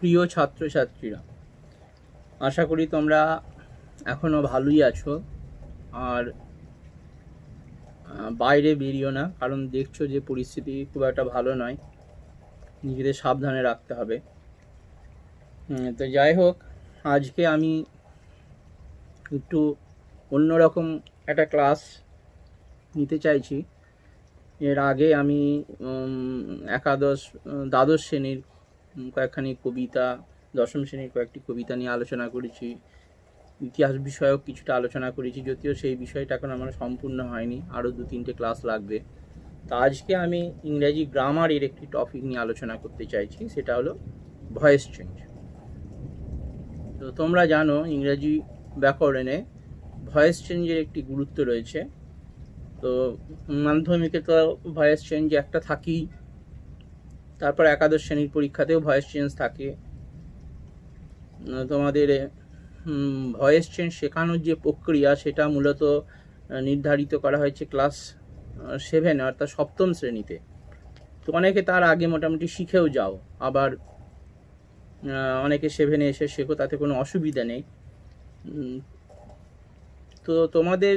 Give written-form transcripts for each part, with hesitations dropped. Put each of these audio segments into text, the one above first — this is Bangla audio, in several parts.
প্রিয় ছাত্রছাত্রীরা, আশা করি তোমরা এখনও ভালোই আছো। আর বাইরে বেরিও না, কারণ দেখছো যে পরিস্থিতি খুব একটা ভালো নয়, নিজেদের সাবধানে রাখতে হবে। তো যাই হোক, আজকে আমি একটু অন্যরকম একটা ক্লাস নিতে চাইছি। এর আগে আমি দ্বাদশ শ্রেণীর কয়েকখানি কবিতা, দশম শ্রেণীর কয়েকটি কবিতা নিয়ে আলোচনা করেছি, ইতিহাস বিষয়ক কিছুটা আলোচনা করেছি, যদিও সেই বিষয়টা এখন আমার সম্পূর্ণ হয়নি, আরও 2-3টে ক্লাস লাগবে। তো আজকে আমি ইংরেজি গ্রামারের একটি টপিক নিয়ে আলোচনা করতে চাইছি, সেটা হলো ভয়েস চেঞ্জ। তো তোমরা জানো ইংরেজি ব্যাকরণে ভয়েস চেঞ্জের একটি গুরুত্ব রয়েছে। তো মাধ্যমিকে তো ভয়েস চেঞ্জ একটা থাকেই, তারপর একাদশ শ্রেণীর পরীক্ষাতেও ভয়েস চেঞ্জ থাকে। তোমাদের ভয়েস চেঞ্জ শেখানোর যে প্রক্রিয়া, সেটা মূলত নির্ধারিত করা হয়েছে ক্লাস 7 অর্থাৎ সপ্তম শ্রেণীতে। তো অনেকে তার আগে মোটামুটি শিখেও যাও, আবার অনেকে 7-এ এসে শেখো, তাতে কোনো অসুবিধা নেই। তো তোমাদের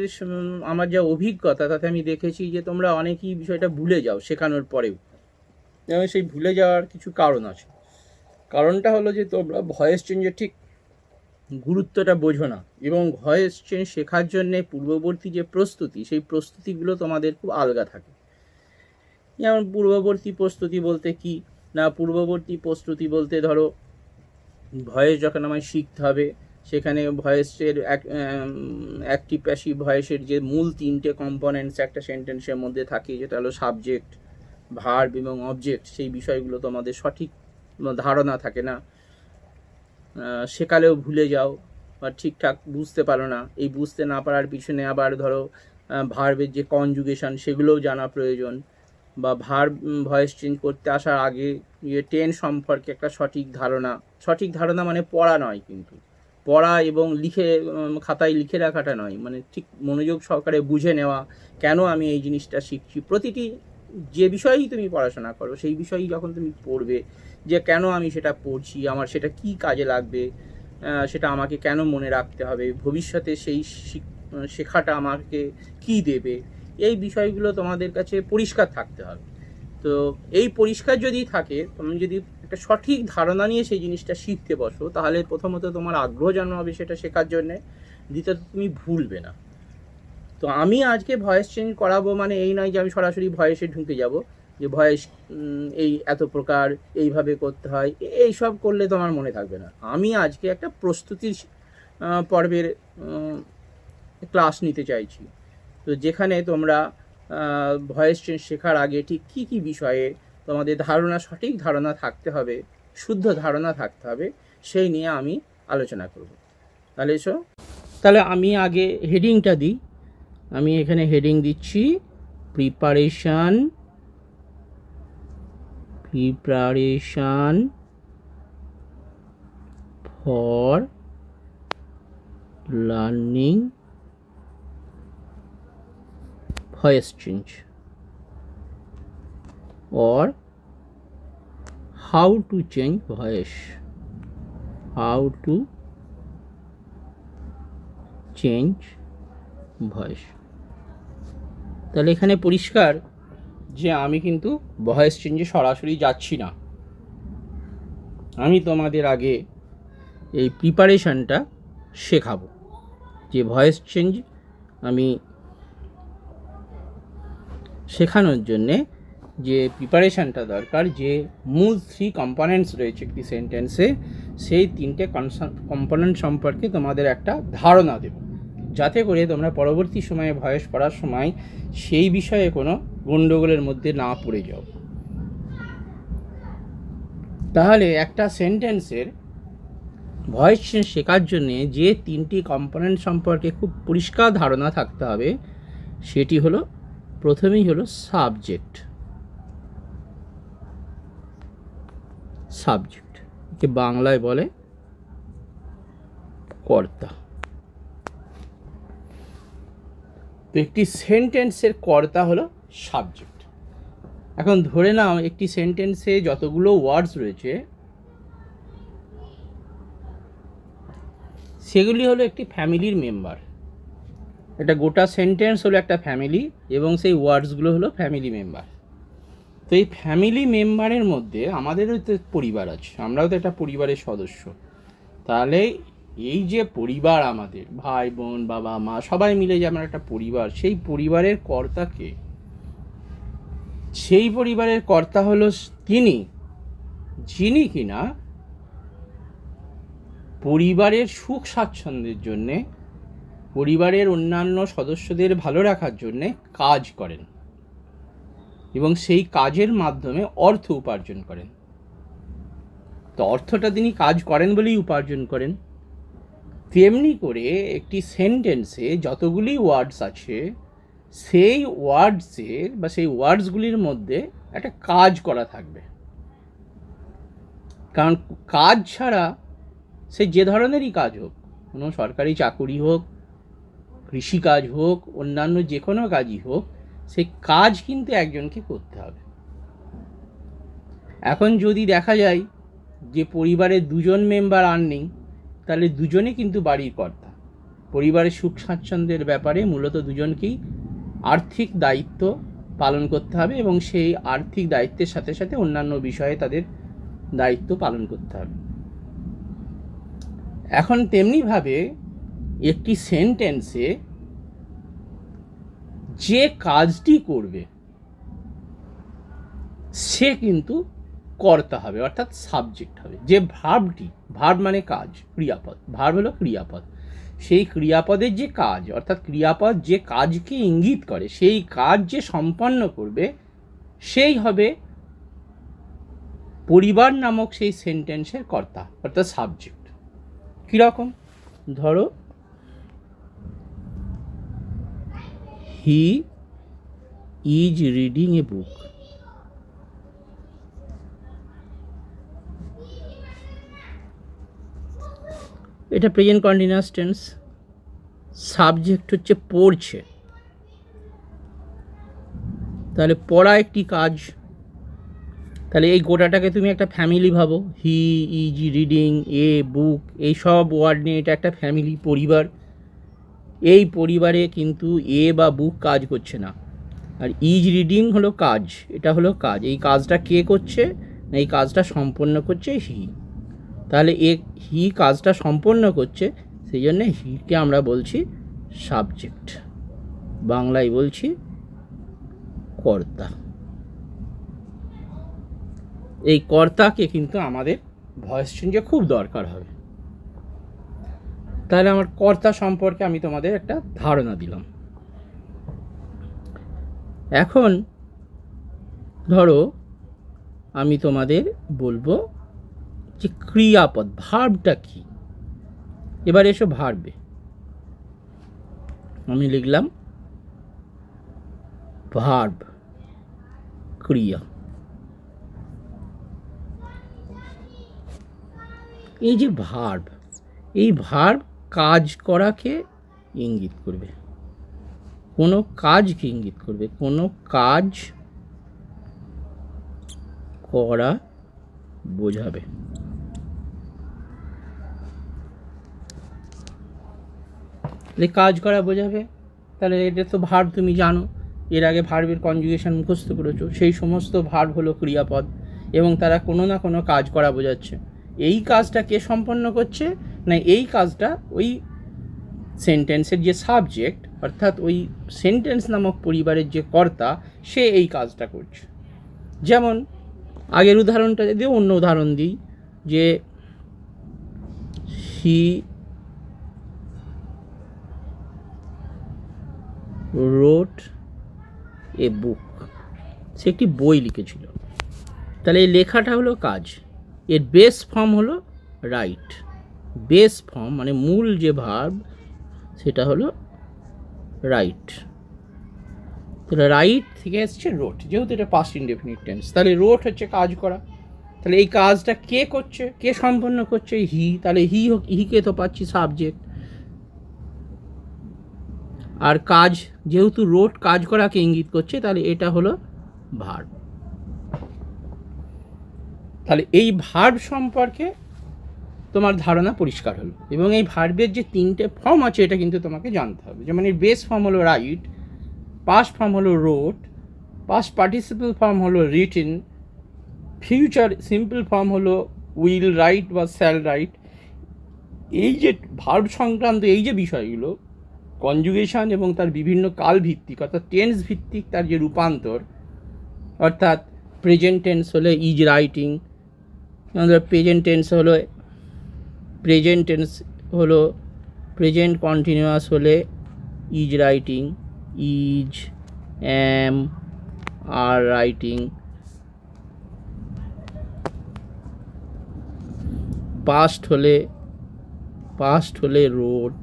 আমার যা অভিজ্ঞতা, তাতে আমি দেখেছি যে তোমরা অনেকেই বিষয়টা ভুলে যাও শেখানোর পরেও, এবং সেই ভুলে যাওয়ার কিছু কারণ আছে। কারণটা হলো যে তোমরা ভয়েস চেঞ্জের ঠিক গুরুত্বটা বোঝো না, এবং ভয়েস চেঞ্জ শেখার জন্যে পূর্ববর্তী যে প্রস্তুতি, সেই প্রস্তুতিগুলো তোমাদের খুব আলগা থাকে। যেমন পূর্ববর্তী প্রস্তুতি বলতে কি না, পূর্ববর্তী প্রস্তুতি বলতে ধরো ভয়েস যখন আমায় শিখতে হবে, সেখানে ভয়েসের অ্যাক্টিভ প্যাসিভ ভয়েসের যে মূল 3টে কম্পোনেন্টস একটা সেন্টেন্সের মধ্যে থাকে, যেটা হলো সাবজেক্ট, ভার্ব এবং অবজেক্ট, সেই বিষয়গুলো তোমাদের সঠিক ধারণা থাকে না, শেখালেও ভুলে যাও বা ঠিকঠাক বুঝতে পারো না। এই বুঝতে না পারার পিছনে আবার ধরো ভার্বের যে কনজুগেশন, সেগুলোও জানা প্রয়োজন, বা ভার্ব ভয়েস চেঞ্জ করতে আসার আগে টেন্স সম্পর্কে একটা সঠিক ধারণা মানে পড়া নয়, কিন্তু পড়া এবং খাতায় লিখে রাখাটা নয়, মানে ঠিক মনোযোগ সহকারে বুঝে নেওয়া, কেন আমি এই জিনিসটা শিখছি। প্রতিটি যে বিষয়েই তুমি পড়াশোনা করো, সেই বিষয়েই যখন তুমি পড়বে, যে কেন আমি সেটা পড়ছি, আমার সেটা কি কাজে লাগবে, সেটা আমাকে কেন মনে রাখতে হবে, ভবিষ্যতে সেই শেখাটা আমাকে কি দেবে, এই বিষয়গুলো তোমাদের কাছে পরিষ্কার থাকতে হবে। তো এই পরিষ্কার যদি থাকে, তুমি যদি একটা সঠিক ধারণা নিয়ে সেই জিনিসটা শিখতে বসো, তাহলে প্রথমত তোমার আগ্রহ জন্মাবে সেটা শেখার জন্যে, দ্বিতীয়ত তুমি ভুলবে না। তো আমি আজকে ভয়েস চেঞ্জ করাবো মানে এই নয় যে আমি সরাসরি ভয়েসে ঢুকে যাব, যে ভয়েস এই এত প্রকার, এইভাবে করতে হয়, এইসব করলে তোমার মনে থাকবে না। আমি আজকে একটা প্রস্তুতির পর্বের ক্লাস নিতে চাইছি, তো যেখানে তোমরা ভয়েস চেঞ্জ শেখার আগে ঠিক কী কী বিষয়ে তোমাদের সঠিক ধারণা থাকতে হবে, শুদ্ধ ধারণা থাকতে হবে, সেই নিয়ে আমি আলোচনা করব। তাহলে এসো, তাহলে আমি আগে হেডিংটা দিই। আমি এখানে হেডিং দিচ্ছি preparation for learning voice change, or how to change voice, তাহলে এখানে পরিষ্কার যে আমি কিন্তু ভয়েস চেঞ্জে সরাসরি যাচ্ছি না। আমি তোমাদের আগে এই প্রিপারেশনটা শেখাবো, যে ভয়েস চেঞ্জ আমি শেখানোর জন্যে যে প্রিপারেশানটা দরকার, যে মূল 3 কম্পোনেন্টস রয়েছে একটি সেন্টেন্সে, সেই 3টে কম্পোনেন্ট সম্পর্কে তোমাদের একটা ধারণা দেব, যাতে করে তোমরা পরবর্তী সময়ে ভয়েস পড়ার সময় সেই বিষয়ে কোনো গণ্ডগোলের মধ্যে না পড়ে যাও। তাহলে একটা সেন্টেন্সের ভয়েস চেঞ্জ শেখার জন্যে যে 3টি কম্পোনেন্ট সম্পর্কে খুব পরিষ্কার ধারণা থাকতে হবে, সেটি হলো, প্রথমেই হলো সাবজেক্ট। কে বাংলায় বলে কর্তা। তো একটি সেন্টেন্সের কর্তা হলো সাবজেক্ট। এখন ধরে নাও একটি সেন্টেন্সে যতগুলো ওয়ার্ডস রয়েছে, সেগুলি হলো একটি ফ্যামিলির মেম্বার। এটা গোটা সেন্টেন্স হলো একটা ফ্যামিলি এবং সেই ওয়ার্ডসগুলো হলো ফ্যামিলি মেম্বার। তো এই ফ্যামিলি মেম্বারের মধ্যে আমাদেরও তো পরিবার আছে, আমরাও তো একটা পরিবারের সদস্য। তাহলে এই যে পরিবার, আমাদের ভাই বোন বাবা মা সবাই মিলে যে আমরা একটা পরিবার, সেই পরিবারের কর্তাকে, সেই পরিবারের কর্তা হলো তিনি যিনি কিনা পরিবারের সুখ স্বাচ্ছন্দ্যের জন্যে, পরিবারের অন্যান্য সদস্যদের ভালো রাখার জন্যে কাজ করেন এবং সেই কাজের মাধ্যমে অর্থ উপার্জন করেন। তো অর্থটা তিনি কাজ করেন বলেই উপার্জন করেন। তেমনি করে একটি সেন্টেন্সে যতগুলি ওয়ার্ডস আছে, সেই ওয়ার্ডসের বা সেই ওয়ার্ডসগুলির মধ্যে একটা কাজ করা থাকবে। কারণ কাজ ছাড়া সে যে ধরনেরই কাজ হোক, কোনো সরকারি চাকুরি হোক, কৃষিকাজ হোক, অন্যান্য যে কোনো কাজই হোক, সেই কাজ কিন্তু একজনকে করতে হবে। এখন যদি দেখা যায় যে পরিবারের দুজন মেম্বার আর্নিং, তাহলে দুজনে কিন্তু বাড়ির কর্তা। পরিবারের সুখ স্বাচ্ছন্দ্যের ব্যাপারে মূলত দুজনকেই আর্থিক দায়িত্ব পালন করতে হবে এবং সেই আর্থিক দায়িত্বের সাথে সাথে অন্যান্য বিষয়ে তাদের দায়িত্ব পালন করতে হবে। এখন তেমনিভাবে একটি সেন্টেন্সে যে কাজটি করবে সে কিন্তু কর্তা হবে, অর্থাৎ সাবজেক্ট হবে। যে ভার্বটি, ভার্ব মানে কাজ, ক্রিয়াপদ, ভার্ব হলো ক্রিয়াপদ, সেই ক্রিয়াপদের যে কাজ, অর্থাৎ ক্রিয়াপদ যে কাজকে ইঙ্গিত করে, সেই কাজ যে সম্পন্ন করবে সেই হবে পরিবার নামক সেই সেন্টেন্সের কর্তা, অর্থাৎ সাবজেক্ট। কীরকম? ধরো, হি ইজ রিডিং এ বুক। এটা প্রেজেন্ট কন্টিনিউয়াস টেন্স, সাবজেক্ট হচ্ছে পড়ছে। তাহলে পড়া একটি কাজ। তাহলে এই গোটাটাকে তুমি একটা ফ্যামিলি ভাবো, হি ইজ রিডিং এ বুক, এই সব ওয়ার্ড নিয়ে এটা একটা ফ্যামিলি, পরিবার। এই পরিবারে কিন্তু এ বা বুক কাজ করছে না, আর ইজ রিডিং হলো কাজ, এটা হলো কাজ। এই কাজটা কে করছে? না, এই কাজটা সম্পন্ন করছে হি। তাহলে হি কাজটা সম্পন্ন করছে, সেই জন্যে হিকে আমরা বলছি সাবজেক্ট, বাংলায় বলছি কর্তা। এই কর্তাকে কিন্তু আমাদের ভয়েস চেঞ্জে খুব দরকার হবে। তাহলে আমার কর্তা সম্পর্কে আমি তোমাদের একটা ধারণা দিলাম। এখন ধরো আমি তোমাদের বলবো যে ক্রিয়াপদ, ভার্বটা কি। এবার এসো ভার্বে, আমি লিখলাম ভার্ব, ক্রিয়া। এই যে ভার্ব, এই ভার্ব কাজ করাকে ইঙ্গিত করবে, কোনো কাজকে ইঙ্গিত করবে, কোনো কাজ করা বোঝাবে। কাজ করা বোঝাবে, তাহলে এটা তো ভার্ব, তুমি জানো, এর আগে ভার্বের কনজুগেশন মুখস্থ করেছো। সেই সমস্ত ভার্ব হলো ক্রিয়াপদ এবং তারা কোনো না কোনো কাজ করা বোঝাচ্ছে। এই কাজটা কে সম্পন্ন করছে? না, এই কাজটা ওই সেন্টেন্সের যে সাবজেক্ট, অর্থাৎ ওই সেন্টেন্স নামক পরিবারের যে কর্তা, সে এই কাজটা করছে। যেমন আগের উদাহরণটা যদি অন্য উদাহরণ দিই, যে হি রোট এ বুক, সে একটি বই লিখেছিল। তাহলে এই লেখাটা হলো কাজ, এর বেস ফর্ম হলো রাইট। বেস ফর্ম মানে মূল যে ভার্ব সেটা হলো রাইট। তাহলে রাইট থেকে এসছে রোট, যেহেতু এটা পাস্ট ইনডেফিনিট টেন্স, তাহলে রোট হচ্ছে কাজ করা। তাহলে এই কাজটা কে করছে, কে সম্পন্ন করছে? হি। তাহলে হিকে তো পাচ্ছি সাবজেক্ট। আর কাজ, যেহেতু রোট কাজ করাকে ইঙ্গিত করছে, তাহলে এটা হলো ভার্ব। তাহলে এই ভার্ব সম্পর্কে তোমার ধারণা পরিষ্কার হলো। এবং এই ভার্বের যে 3টে ফর্ম আছে এটা কিন্তু তোমাকে জানতে হবে। যেমন এর বেস ফর্ম হলো রাইট, পাস্ট ফর্ম হলো রোট, পাস্ট পার্টিসিপল ফর্ম হলো রিটেন, ফিউচার সিম্পল ফর্ম হলো উইল রাইট বা শ্যাল রাইট। এই যে ভার্ব সংক্রান্ত এই যে বিষয়গুলো, কনজুগেশন এবং তার বিভিন্ন কাল ভিত্তিক অর্থাৎ টেন্স ভিত্তিক তার যে রূপান্তর, অর্থাৎ প্রেজেন্ট টেন্স হলে ইজ রাইটিং, প্রেজেন্ট টেন্স হলো প্রেজেন্ট কন্টিনিউয়াস হলে is writing, is, am, are writing. Past হলে রোট,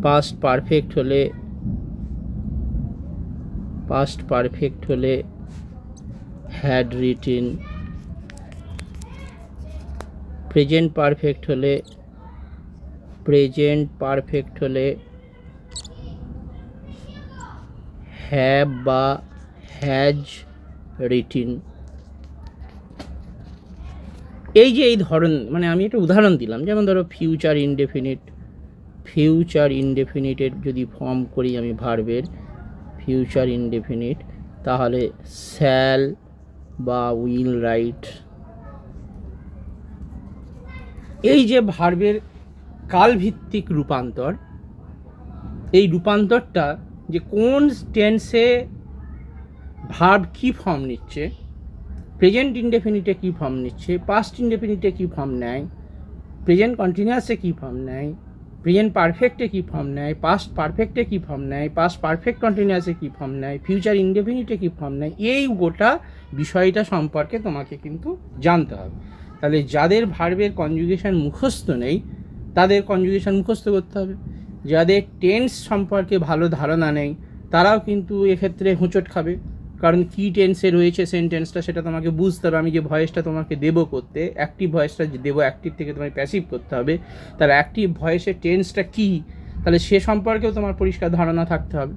পাস্ট পারফেক্ট হলে হ্যাড রিটেন, প্রেজেন্ট পারফেক্ট হলে হ্যাভ বা হ্যাজ রিটেন। এই যে এই ধরন, মানে আমি একটা উদাহরণ দিলাম, যেমন ধরো ফিউচার ইনডেফিনিটের যদি ফর্ম করি আমি ভার্বের ফিউচার ইনডেফিনিট, তাহলে শ্যাল বা উইল রাইট। এই যে ভার্বের কালভিত্তিক রূপান্তর, এই রূপান্তরটা যে কোন টেন্সে ভার্ব কী ফর্ম নিচ্ছে, প্রেজেন্ট ইনডেফিনিটে কী ফর্ম নিচ্ছে, পাস্ট ইনডেফিনিটে কী ফর্ম নেয়, প্রেজেন্ট কন্টিনিউয়াসে কী ফর্ম নেয়, প্রেজেন্ট পারফেক্টে কী ফর্ম নেয়, পাস্ট পারফেক্টে কী ফর্ম নেয়, পাস্ট পারফেক্ট কন্টিনিউয়াসে কী ফর্ম নেয়, ফিউচার ইনডেফিনিটে কী ফর্ম নেয়, এই গোটা বিষয়টা সম্পর্কে তোমাকে কিন্তু জানতে হবে। তাহলে যাদের ভার্বের কনজুগেশন মুখস্থ নেই তাদের কনজুগেশন মুখস্থ করতে হবে, যাদের টেন্স সম্পর্কে ভালো ধারণা নেই তারাও কিন্তু এক্ষেত্রে হোঁচট খাবে। কারণ কী টেন্সে রয়েছে সেন্টেন্সটা সেটা তোমাকে বুঝতে হবে। আমি যে ভয়েসটা তোমাকে দেবো করতে, অ্যাক্টিভ ভয়েসটা দেবো, অ্যাক্টিভ থেকে তোমায় প্যাসিভ করতে হবে, তার অ্যাক্টিভ ভয়েসের টেন্সটা কী, তাহলে সে সম্পর্কেও তোমার পরিষ্কার ধারণা থাকতে হবে।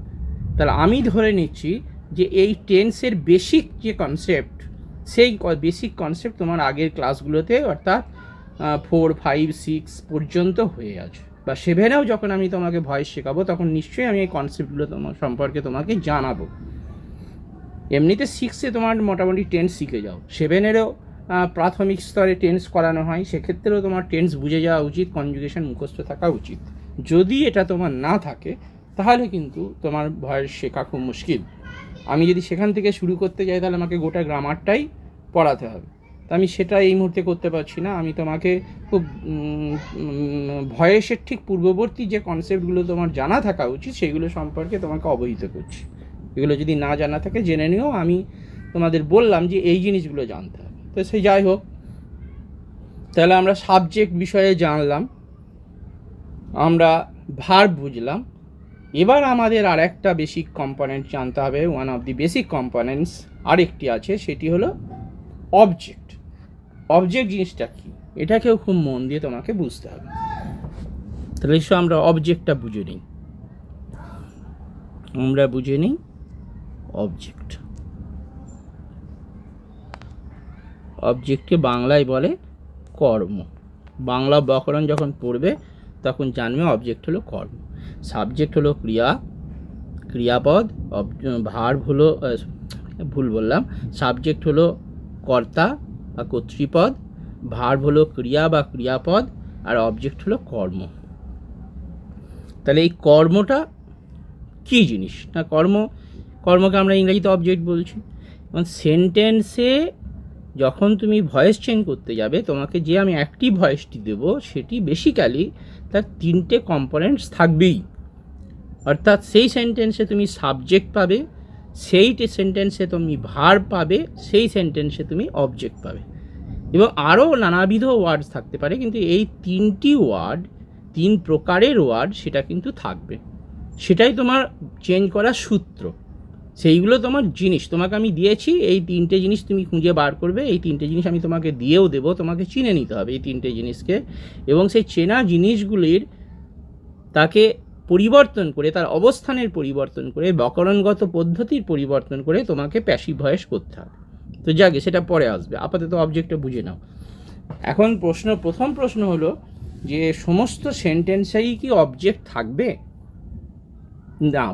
তাহলে আমি ধরে নিচ্ছি যে এই টেন্সের বেসিক যে কনসেপ্ট, সেই বেসিক কনসেপ্ট তোমার আগের ক্লাসগুলোতে অর্থাৎ 4, 5, 6 পর্যন্ত হয়ে আছে, বা 7এও যখন আমি তোমাকে ভয়েস শেখাবো তখন নিশ্চয়ই আমি এই কনসেপ্টগুলো তোমার সম্পর্কে তোমাকে জানাবো। এমনিতে 6এ তোমার মোটামুটি টেন্স শিখে যাও, 7এরও প্রাথমিক স্তরে টেন্স করানো হয়, সেক্ষেত্রেও তোমার টেন্স বুঝে যাওয়া উচিত, কনজুগেশন মুখস্থ থাকা উচিত। যদি এটা তোমার না থাকে তাহলে কিন্তু তোমার ভয়েস শেখা খুব মুশকিল। আমি যদি সেখান থেকে শুরু করতে যাই তাহলে আমাকে গোটা গ্রামারটাই পড়াতে হবে, তা আমি সেটা এই মুহূর্তে করতে পারছি না। আমি তোমাকে খুব ভয়েসের ঠিক পূর্ববর্তী যে কনসেপ্টগুলো তোমার জানা থাকা উচিত সেগুলো সম্পর্কে তোমাকে অবহিত করছি। এগুলো যদি না জানা থাকে জেনে নিও, আমি তোমাদের বললাম যে এই জিনিসগুলো জানতে হবে। তো সে যাই হোক, তাহলে আমরা সাবজেক্ট বিষয়ে জানলাম, আমরা ভার্ব বুঝলাম। এবার আমাদের আর একটা বেসিক কম্পোনেন্ট জানতে হবে, one of the basic components আরেকটি আছে, সেটি হলো অবজেক্ট। অবজেক্ট জিনিসটা কী এটাকেও খুব মন দিয়ে তোমাকে বুঝতে হবে। তাহলে এসো আমরা অবজেক্টটা বুঝে নিই। অবজেক্ট, অবজেক্টকে বাংলায় বলে কর্ম। বাংলা ব্যাকরণ যখন পড়বে তখন জানবে অবজেক্ট হলো কর্ম। সাবজেক্ট হলো ক্রিয়াপদ, ভার্ব হলো সাবজেক্ট হলো কর্তা বা কর্তৃপদ, ভার্ব হলো ক্রিয়া বা ক্রিয়াপদ, আর অবজেক্ট হলো কর্ম। তাহলে এই কর্মটা কী জিনিস না, কর্মকে আমরা ইংরেজিতে অবজেক্ট বলছি। এবং সেন্টেন্সে যখন তুমি ভয়েস চেঞ্জ করতে যাবে তোমাকে যে আমি অ্যাক্টিভ ভয়েসটি দেবো সেটি বেসিক্যালি তার 3টে কম্পোনেন্টস থাকবেই। অর্থাৎ সেই সেন্টেন্সে তুমি সাবজেক্ট পাবে, সেই সেন্টেন্সে তুমি ভার্ব পাবে, সেই সেন্টেন্সে তুমি অবজেক্ট পাবে, এবং আরও নানাবিধ ওয়ার্ডস থাকতে পারে, কিন্তু এই 3টি ওয়ার্ড, 3 প্রকারের ওয়ার্ড সেটা কিন্তু থাকবে। সেটাই তোমার চেঞ্জ করার সূত্র, সেইগুলো তোমার জিনিস তোমাকে আমি দিয়েছি। এই 3টে জিনিস তুমি খুঁজে বার করবে, এই 3টে জিনিস আমি তোমাকে দিয়েও দেবো, তোমাকে চিনে নিতে হবে এই 3টে জিনিসকে, এবং সেই চেনা জিনিসগুলির তাকে পরিবর্তন করে, তার অবস্থানের পরিবর্তন করে, ব্যাকরণগত পদ্ধতির পরিবর্তন করে তোমাকে প্যাসিভ ভয়েস করতে হবে। তো যাকে সেটা পরে আসবে, আপাতত অবজেক্টটা বুঝে নাও। এখন প্রথম প্রশ্ন হলো যে সমস্ত সেন্টেন্সেই কি অবজেক্ট থাকবে? না,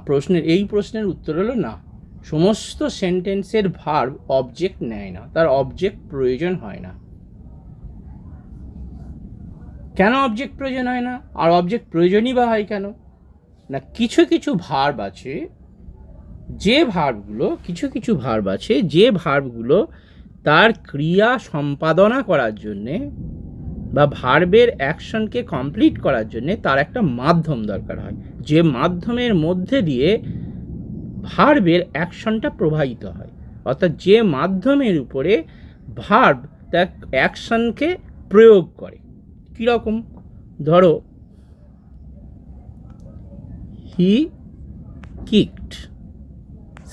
এই প্রশ্নের উত্তর হলো না। সমস্ত সেন্টেন্সের ভার্ব অবজেক্ট নেয় না, তার অবজেক্ট প্রয়োজন হয় না। কেন অবজেক্ট প্রয়োজন হয় না? আর অবজেক্ট প্রয়োজনই বা হয় কেন? না, কিছু ভার্ব আছে, কিছু ভার্ব আছে যে ভার্বগুলো তার ক্রিয়া সম্পাদনা করার জন্যে বা ভার্বের অ্যাকশনকে কমপ্লিট করার জন্যে তার একটা মাধ্যম দরকার হয়, যে মাধ্যমের মধ্যে দিয়ে ভার্বের অ্যাকশনটা প্রবাহিত হয়, অর্থাৎ যে মাধ্যমের উপরে ভার্ব তার অ্যাকশনকে প্রয়োগ করে। কীরকম? ধরো, হি কিকড,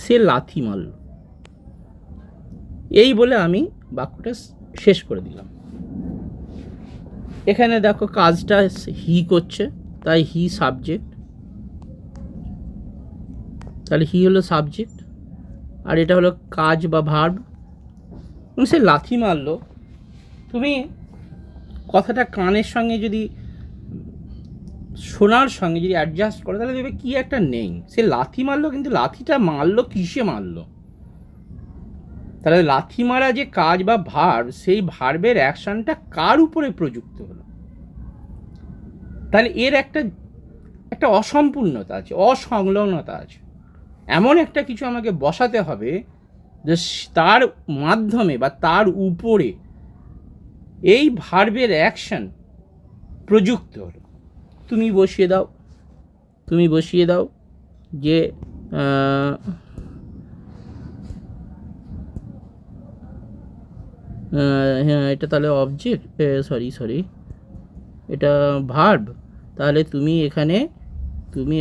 সে লাথি মারল, এই বলে আমি বাক্যটা শেষ করে দিলাম। এখানে দেখো কাজটা হি করছে, তাই হি সাবজেক্ট, তাহলে হি হলো সাবজেক্ট, আর এটা হলো কাজ বা ভার্ব। সে লাথি মারলো, তুমি কথাটা কানের সঙ্গে যদি শোনার সঙ্গে যদি অ্যাডজাস্ট করো তাহলে দেখবে কি একটা নেই। সে লাথি মারলো, কিন্তু লাথিটা মারলো কিসে মারলো? তাহলে লাথি মারা যে কাজ বা ভার্ব, সেই ভার্বের অ্যাকশনটা কার উপরে প্রযুক্ত হলো? তাহলে এর একটা অসম্পূর্ণতা আছে, অসংলগ্নতা আছে। এমন একটা কিছু আমাকে বসাতে হবে যে তার মাধ্যমে বা তার উপরে এই ভার্বের অ্যাকশন প্রযুক্ত হলো। তুমি বসিয়ে দাও যে হ্যাঁ, এটা তাহলে অবজেক্ট, সরি, এটা ভার্ব। তাহলে তুমি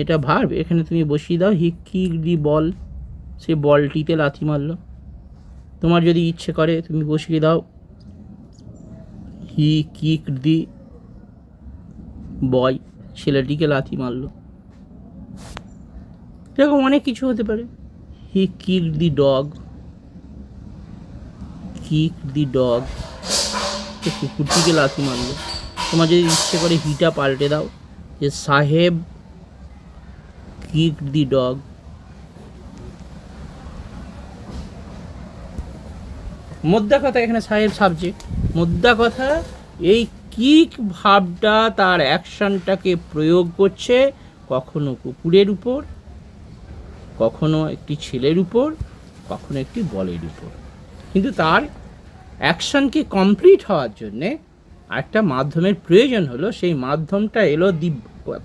এটা ভার্ব, এখানে তুমি বসিয়ে দাও হি কিক দি বল, সে বলটিতে লাথি মারলো। তোমার যদি ইচ্ছে করে তুমি বসিয়ে দাও হি কিক দি বয়, ছেলেটিকে লাথি মারলো। এরকম অনেক কিছু হতে পারে। হি কিক দি ডগ, কুকুরটিকে লাথি মারলো। তোমার যদি ইচ্ছে করে হিটা পাল্টে দাও যে সাহেব কিক দি ডগ। মোদ্দা কথা, এখানে সাহেব সাবজেক্ট। মোদ্দা কথা, এই কিক ভাবটা তার অ্যাকশনটাকে প্রয়োগ করছে কখনো কুকুরের উপর, কখনো একটি ছেলের উপর, কখনো একটি বলের উপর। কিন্তু তার অ্যাকশনকে কমপ্লিট হওয়ার জন্যে একটা মাধ্যমের প্রয়োজন হলো। সেই মাধ্যমটা এলো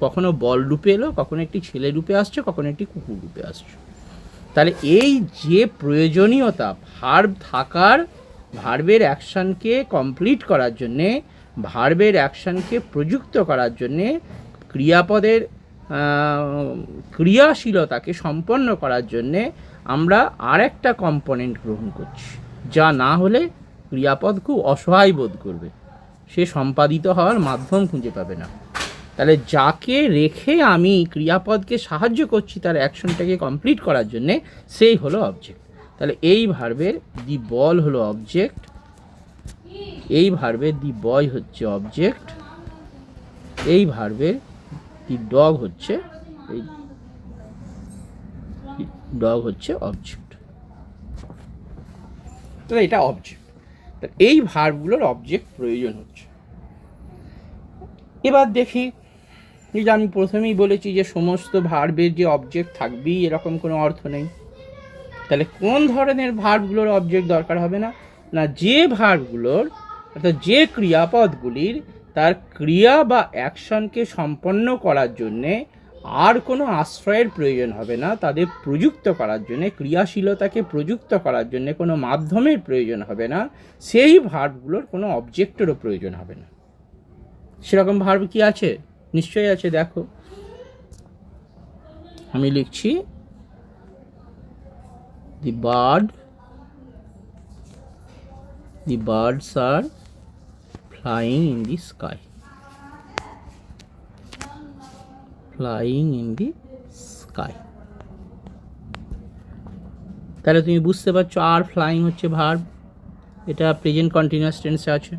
কখনো বল রূপে এলো, কখনো একটি ছেলে রূপে আসছে, কখনো একটি কুকুর রূপে আসছে। তাহলে এই যে প্রয়োজনীয়তা ভার্ব থাকার, ভার্বের অ্যাকশনকে কমপ্লিট করার জন্যে, ভার্বের অ্যাকশনকে প্রযুক্ত করার জন্যে, ক্রিয়াপদের ক্রিয়াশীলতাকে সম্পন্ন করার জন্যে আমরা আর একটা কম্পোনেন্ট গ্রহণ করছি, যা না হলে ক্রিয়াপদ খুব অসহায় বোধ করবে, সে সম্পাদিত হওয়ার মাধ্যম খুঁজে পাবে না। তাহলে যাকে রেখে আমি ক্রিয়াপদকে সাহায্য করছি তার অ্যাকশনটাকে কমপ্লিট করার জন্যে, সেই হলো অবজেক্ট। তাহলে এই ভার্বের দি বল হলো অবজেক্ট, এই ভার্বের দি বয় হচ্ছে অবজেক্ট, এই ভার্বের দি ডগ হচ্ছে অবজেক্ট। তাহলে এটা অবজেক্ট। তাহলে এই ভার্বগুলোর অবজেক্ট প্রয়োজন হচ্ছে। এবার দেখি, যে আমি প্রথমেই বলেছি যে সমস্ত ভার্বের যে অবজেক্ট থাকবেই এরকম কোনো অর্থ নেই। তাহলে কোন ধরনের ভার্বগুলোর অবজেক্ট দরকার হবে না? না, যে ভার্বগুলোর, অর্থাৎ যে ক্রিয়াপদগুলির তার ক্রিয়া বা অ্যাকশনকে সম্পন্ন করার জন্যে আর কোনো আশ্রয়ের প্রয়োজন হবে না, তাদের প্রযুক্ত করার জন্যে, ক্রিয়াশীলতাকে প্রযুক্ত করার জন্যে কোনো মাধ্যমের প্রয়োজন হবে না, সেই ভার্বগুলোর কোনো অবজেক্টেরও প্রয়োজন হবে না। সেরকম ভার্ব কি আছে? নিশ্চয়ই আছে। দেখো, আমি লিখছি the birds are flying in the sky, তাহলে তুমি বুঝতে পারছো আর ফ্লাইং হচ্ছে ভার্ব, এটা প্রেজেন্ট কন্টিনিউয়াস টেন্সে আছে।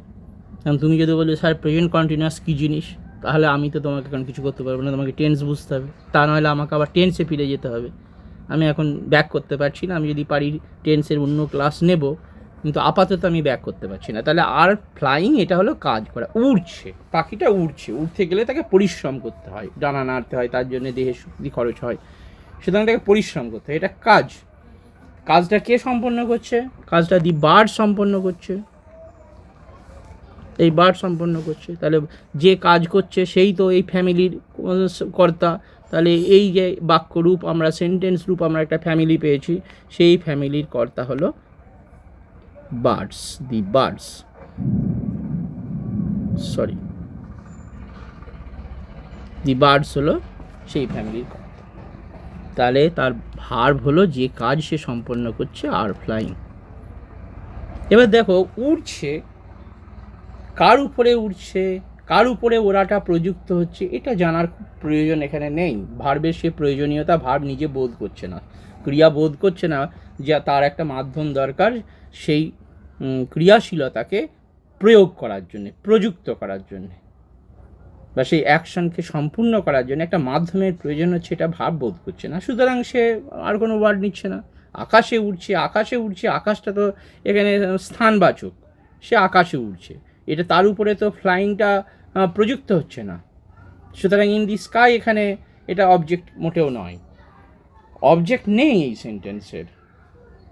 কারণ তুমি যদি বলো স্যার প্রেজেন্ট কন্টিনিউয়াস কী জিনিস, তাহলে আমি তো তোমাকে এখন কিছু করতে পারবো না, তোমাকে টেন্স বুঝতে হবে, তা নাহলে আমাকে আবার টেন্সে ফিরে যেতে হবে। আমি এখন ব্যাক করতে পারছি না, আমি যদি পারি টেন্সের অন্য ক্লাস নেব, কিন্তু আপাতত আমি ব্যাক করতে পারছি না। তাহলে আর ফ্লাইং এটা হলো কাজ করা, উড়ছে, পাখিটা উড়ছে, উঠতে গেলে তাকে পরিশ্রম করতে হয়, ডানা নাড়তে হয়, তার জন্য দেহে শক্তি খরচ হয়, সুতরাং তাকে পরিশ্রম করতে হয়, এটা কাজ। কাজটা কে সম্পন্ন করছে? কাজটা দি বার্ড সম্পন্ন করছে, এই বার্ড সম্পন্ন করছে। তাহলে যে কাজ করছে সেই তো এই ফ্যামিলির কর্তা। তাহলে এই যে বাক্যরূপ আমরা, সেন্টেন্স রূপ আমরা একটা ফ্যামিলি পেয়েছি, সেই ফ্যামিলির কর্তা হলো birds, the birds, sorry, the birds হলো সেই ফ্যামিলির কর্তা। তাহলে তার ভার্ব হলো যে কাজ সে সম্পন্ন করছে, আর ফ্লাইং। এবার দেখো উড়ছে, কার উপরে উড়ছে, কার উপরে ওড়াটা প্রযুক্ত হচ্ছে, এটা জানার প্রয়োজন এখানে নেই। ভার্বের সে প্রয়োজনীয়তা ভার্ব নিজে বোধ করছে না, ক্রিয়া বোধ করছে না, যা তার একটা মাধ্যম দরকার সেই ক্রিয়াশীলতাকে প্রয়োগ করার জন্যে, প্রযুক্ত করার জন্যে, বা সেই অ্যাকশনকে সম্পূর্ণ করার জন্য একটা মাধ্যমের প্রয়োজন হচ্ছে, এটা ভার্ব বোধ করছে না, সুতরাং সে আর কোনো ওয়ার্ড নিচ্ছে না। আকাশে উড়ছে, আকাশে উড়ছে, আকাশটা তো এখানে স্থানবাচক, সে আকাশে উড়ছে, এটা তার উপরে তো ফ্লাইংটা প্রযুক্ত হচ্ছে না, সুতরাং ইন দি স্কাই এখানে এটা অবজেক্ট মোটেও নয়, অবজেক্ট নেই এই সেন্টেন্সের।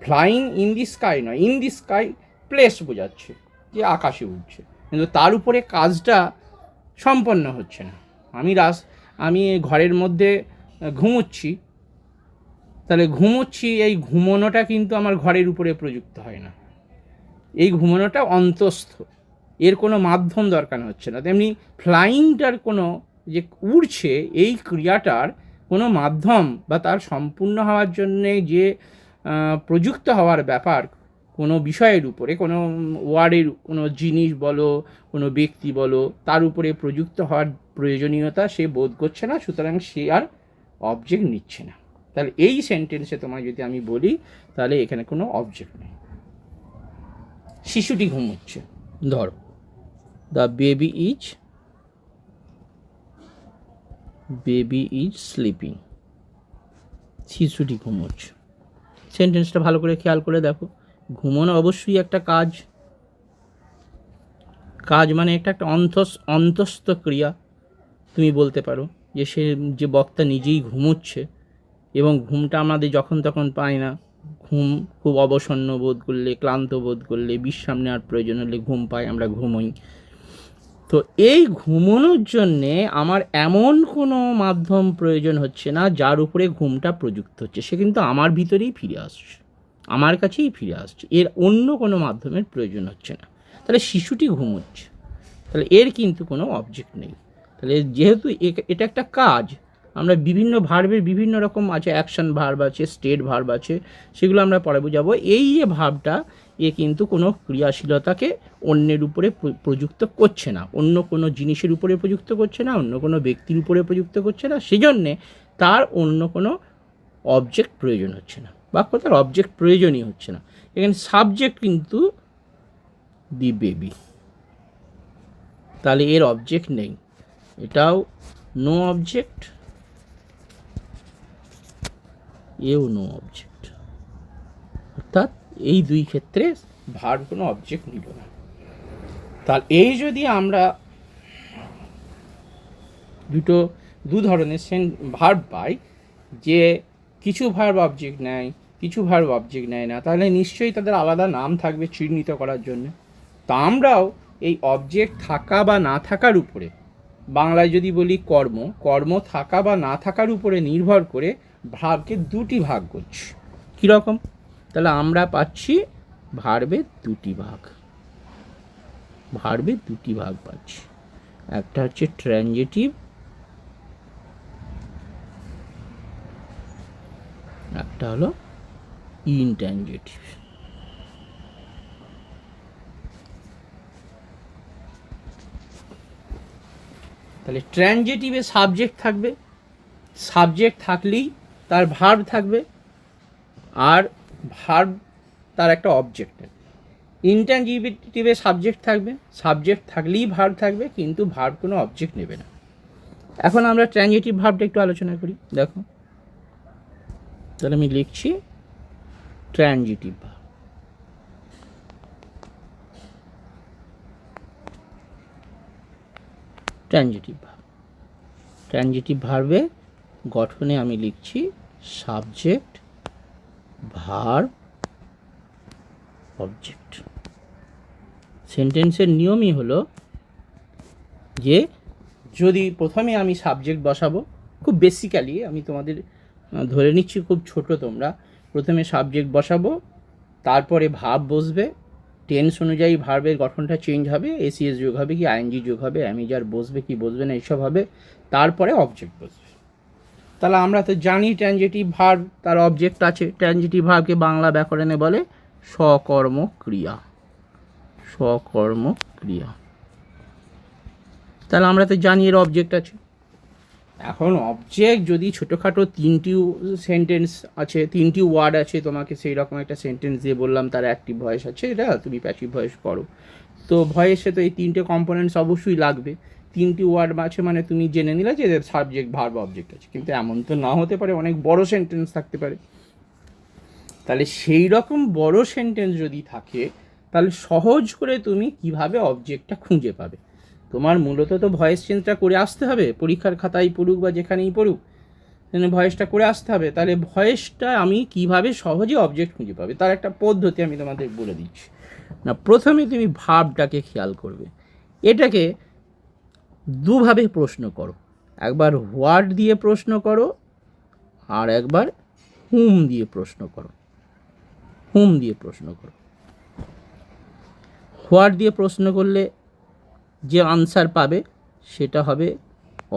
ফ্লাইং ইন দি স্কাই নয়, ইন দি স্কাই প্লেস বোঝাচ্ছে যে আকাশে উঠছে, কিন্তু তার উপরে কাজটা সম্পন্ন হচ্ছে না। আমি ঘরের মধ্যে ঘুমোচ্ছি, তাহলে ঘুমোচ্ছি, এই ঘুমোনোটা কিন্তু আমার ঘরের উপরে প্রযুক্ত হয় না, এই ঘুমোনোটা অন্তস্থ, এর কোনো মাধ্যম দরকার হচ্ছে না। তেমনি ফ্লাইংটার কোনো, যে উড়ছে এই ক্রিয়াটার কোনো মাধ্যম বা তার সম্পূর্ণ হওয়ার জন্যে যে প্রযুক্ত হওয়ার ব্যাপার কোনো বিষয়ের উপরে, কোনো ওয়ার্ডের, কোনো জিনিস বলো, কোনো ব্যক্তি বলো, তার উপরে প্রযুক্ত হওয়ার প্রয়োজনীয়তা সে বোধ করছে না, সুতরাং সে আর অবজেক্ট নিচ্ছে না। তাহলে এই সেন্টেন্সে তোমায় যদি আমি বলি, তাহলে এখানে কোনো অবজেক্ট নেই। শিশুটি ঘুমোচ্ছে, ধরো দ্য বেবি ইজ স্লিপিং, শিশুটি ঘুমোচ্ছে। সেন্টেন্সটা ভালো করে খেয়াল করে দেখো, ঘুমোনো অবশ্যই একটা কাজ, কাজ মানে একটা অন্তস্থ ক্রিয়া। তুমি বলতে পারো যে সে, যে বক্তা নিজেই ঘুমোচ্ছে, এবং ঘুমটা আমাদের যখন তখন পাই না, ঘুম খুব অবসন্ন বোধ করলে, ক্লান্ত বোধ করলে, বিশ্রাম নেওয়ার প্রয়োজন হলে ঘুম পাই, আমরা ঘুমোই। তো এই ঘুমানোর জন্যে আমার এমন কোনো মাধ্যম প্রয়োজন হচ্ছে না যার উপরে ঘুমটা প্রযুক্ত হচ্ছে, সে কিন্তু আমার ভিতরেই ফিরে আসছে, আমার কাছেই ফিরে আসছে, এর অন্য কোনো মাধ্যমের প্রয়োজন হচ্ছে না। তাহলে শিশুটি ঘুমোচ্ছে, তাহলে এর কিন্তু কোনো অবজেক্ট নেই। তাহলে যেহেতু এটা একটা কাজ, আমরা বিভিন্ন ভার্বের বিভিন্ন রকম আছে, অ্যাকশন ভার্ব আছে, স্টেট ভার্ব আছে, সেগুলো আমরা পরে বোঝাবো। এই যে ভার্বটা, এ কিন্তু কোনো ক্রিয়াশীলতাকে অন্যের উপরে প্রযুক্ত করছে না, অন্য কোনো জিনিসের উপরে প্রযুক্ত করছে না, অন্য কোনো ব্যক্তির উপরে প্রযুক্ত করছে না, সেজন্যে তার অন্য কোনো অবজেক্ট প্রয়োজন হচ্ছে না, বাক্য তার অবজেক্ট প্রয়োজনই হচ্ছে না। এখানে সাবজেক্ট কিন্তু দি বেবি, তাহলে এর অবজেক্ট নেই, এটাও নো অবজেক্ট, এও নো অবজেক্ট, অর্থাৎ এই দুই ক্ষেত্রে ভার্ব কোনো অবজেক্ট নিল না। তাহলে এই যদি আমরা দু ধরনের ভার্ব পাই, যে কিছু ভার্ব অবজেক্ট নেয়, কিছু ভার্ব অবজেক্ট নেয় না, তাহলে নিশ্চয়ই তাদের আলাদা নাম থাকবে চিহ্নিত করার জন্য। তা আমরাও এই অবজেক্ট থাকা বা না থাকার উপরে, বাংলায় যদি বলি কর্ম, কর্ম থাকা বা না থাকার উপরে নির্ভর করে ভার্বকে দুটি ভাগ করছি। কীরকম? তাহলে আমরা পাচ্ছি ভার্বের দুটি ভাগ, ভার্বের দুটি ভাগ পাচ্ছি, একটা হচ্ছে ট্রানজিটিভ, একটা হলো ইনট্রানজিটিভ। তাহলে ট্রানজিটিভে সাবজেক্ট থাকবে, সাবজেক্ট থাকলেই তার ভার্ব থাকবে, আর ভার্ব তার একটা অবজেক্ট, ইন্ট্রানজিটিভে সাবজেক্ট থাকবে, সাবজেক্ট থাকলেই ভার্ব থাকবে, কিন্তু ভার্ব কোনো অবজেক্ট নেবে না। এখন আমরা ট্রানজিটিভ ভার্বটা একটু আলোচনা করি। দেখো, তাহলে আমি লিখছি transitive verb. Transitive verb, transitive ভার্বের গঠনে আমি লিখছি সাবজেক্ট, ভার্ব, অবজেক্ট। সেন্টেন্সের নিয়মই হলো যে যদি প্রথমে আমি সাবজেক্ট বসাবো, খুব বেসিক্যালি আমি তোমাদের ধরে নিচ্ছি খুব ছোট তোমরা, প্রথমে সাবজেক্ট বসাবো, তারপরে ভার্ব বসবে, টেন্স অনুযায়ী ভার্বের গঠনটা চেঞ্জ হবে, এসিএস যোগ হবে কি আইএনজি যোগ হবে, অ্যামিজার বসবে কি বসবে না এইসব হবে, তারপরে অবজেক্ট বসবে। তাহলে আমরা তো জানি ট্রানজিটিভ ভার্ব তার অবজেক্ট আছে। ট্রানজিটিভ ভার্বকে বাংলা ব্যাকরণে বলে সকর্ম ক্রিয়া, সকর্ম ক্রিয়া। তাহলে আমরা তো জানি এর অবজেক্ট আছে। এখন অবজেক্ট যদি ছোটোখাটো তিনটি সেন্টেন্স আছে, তিনটি ওয়ার্ড আছে, তোমাকে সেই রকম একটা সেন্টেন্স দিয়ে বললাম তার অ্যাক্টিভ ভয়েস আছে, এটা তুমি প্যাসিভ ভয়েস করো, তো ভয়েসে তো এই তিনটে কম্পোনেন্টস অবশ্যই লাগবে। তিনটি ওয়ার্ড আছে মানে তুমি জেনে নিলে যে এদের সাবজেক্ট, ভার্ব, অবজেক্ট আছে। কিন্তু এমন তো না হতে পারে, অনেক বড় সেন্টেন্স থাকতে পারে। তাহলে সেই রকম বড় সেন্টেন্স যদি থাকে, তাহলে সহজ করে তুমি কিভাবে অবজেক্টটা খুঁজে পাবে? তোমার মূলত তো ভয়েস চেঞ্জটা করে আসতে হবে, পরীক্ষার খাতায় পড়ুক বা যেখানেই পড়ুক, ভয়েসটা করে আসতে হবে। তাহলে ভয়েসটা আমি কিভাবে সহজে অবজেক্ট খুঁজে পাবে, তার একটা পদ্ধতি আমি তোমাদের বলে দিচ্ছি। না, প্রথমে তুমি ভার্বটাকে খেয়াল করবে। এটাকে দুভাবে প্রশ্ন করো, একবার হোয়াট দিয়ে প্রশ্ন করো, আর একবার হুম দিয়ে প্রশ্ন করো। হুম দিয়ে প্রশ্ন করো। হোয়াট দিয়ে প্রশ্ন করলে যে আনসার পাবে সেটা হবে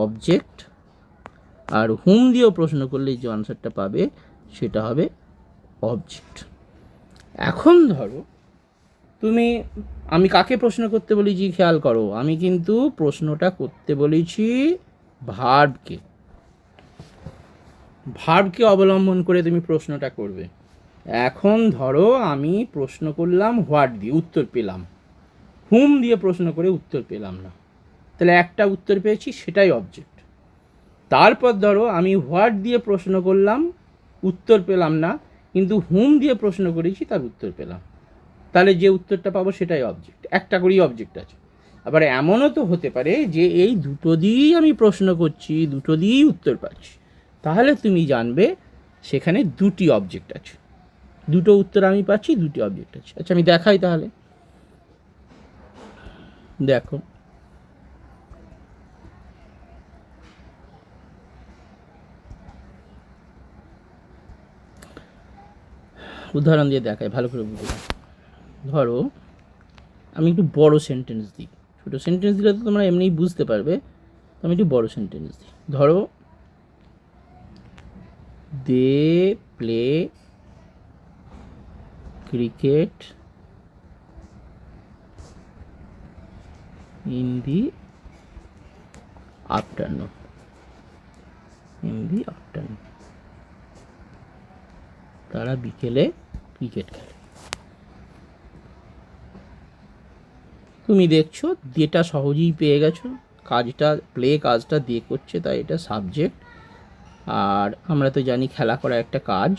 অবজেক্ট, আর হুম দিয়েও প্রশ্ন করলে যে আনসারটা পাবে সেটা হবে অবজেক্ট। এখন ধরো তুমি, আমি কাকে প্রশ্ন করতে বলেছি খেয়াল করো, আমি কিন্তু প্রশ্নটা করতে বলেছি ভার্বকে। ভার্বকে অবলম্বন করে তুমি প্রশ্নটা করবে। এখন ধরো আমি প্রশ্ন করলাম হোয়াট দিয়ে, উত্তর পেলাম, হুম দিয়ে প্রশ্ন করে উত্তর পেলাম না, তাহলে একটা উত্তর পেয়েছি, সেটাই অবজেক্ট। তারপর ধরো আমি হোয়াট দিয়ে প্রশ্ন করলাম, উত্তর পেলাম না, কিন্তু হুম দিয়ে প্রশ্ন করেছি, তার উত্তর পেলাম, তাহলে যে উত্তরটা পাবো সেটাই অবজেক্ট। একটা করেই অবজেক্ট আছে। আবার এমনও তো হতে পারে যে এই দুটো দিয়েই আমি প্রশ্ন করছি, দুটো দিয়েই উত্তর পাচ্ছি, তাহলে তুমি জানবে সেখানে দুটি অবজেক্ট আছে, দুটো উত্তর আমি পাচ্ছি, দুটি অবজেক্ট আছে। আচ্ছা আমি দেখাই তাহলে। দেখো, উদাহরণ দিয়ে দেখাই ভালো করে বুঝতে। ধরো আমি একটু বড় সেন্টেন্স দিই, ছোটো সেন্টেন্স দিলে তো তোমরা এমনিই বুঝতে পারবে, আমি একটু বড় সেন্টেন্স দিই। ধরো they play cricket in the afternoon, in the afternoon, তারা বিকেলে ক্রিকেট খেলে। তুমি দেখছো যেটা সহজেই পেয়ে গেছো, কাজটা প্লে কাজটা দিয়ে করছে, তাই এটা সাবজেক্ট। আর আমরা তো জানি খেলা করা একটা কাজ,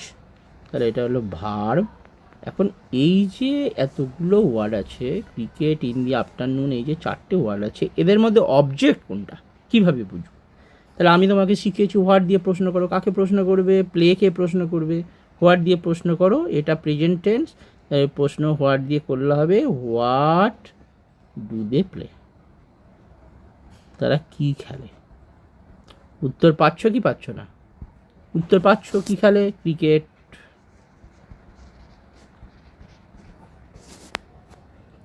তাহলে এটা হলো ভার্ব। এখন এই যে এতগুলো ওয়ার্ড আছে, ক্রিকেট ইন দি আফটারনুন, এই যে চারটে ওয়ার্ড আছে, এদের মধ্যে অবজেক্ট কোনটা কীভাবে বুঝবো? তাহলে আমি তোমাকে শিখিয়েছি হোয়াট দিয়ে প্রশ্ন করো। কাকে প্রশ্ন করবে? প্লেকে প্রশ্ন করবে। হোয়াট দিয়ে প্রশ্ন করো, এটা প্রেজেন্ট টেন্স, প্রশ্ন হোয়াট দিয়ে করলে হবে হোয়াট ডু দে প্লে, তারা কি খেলে। উত্তর পাচ্ছ কি পাচ্ছ না? উত্তর পাচ্ছ, কি খেলে? ক্রিকেট।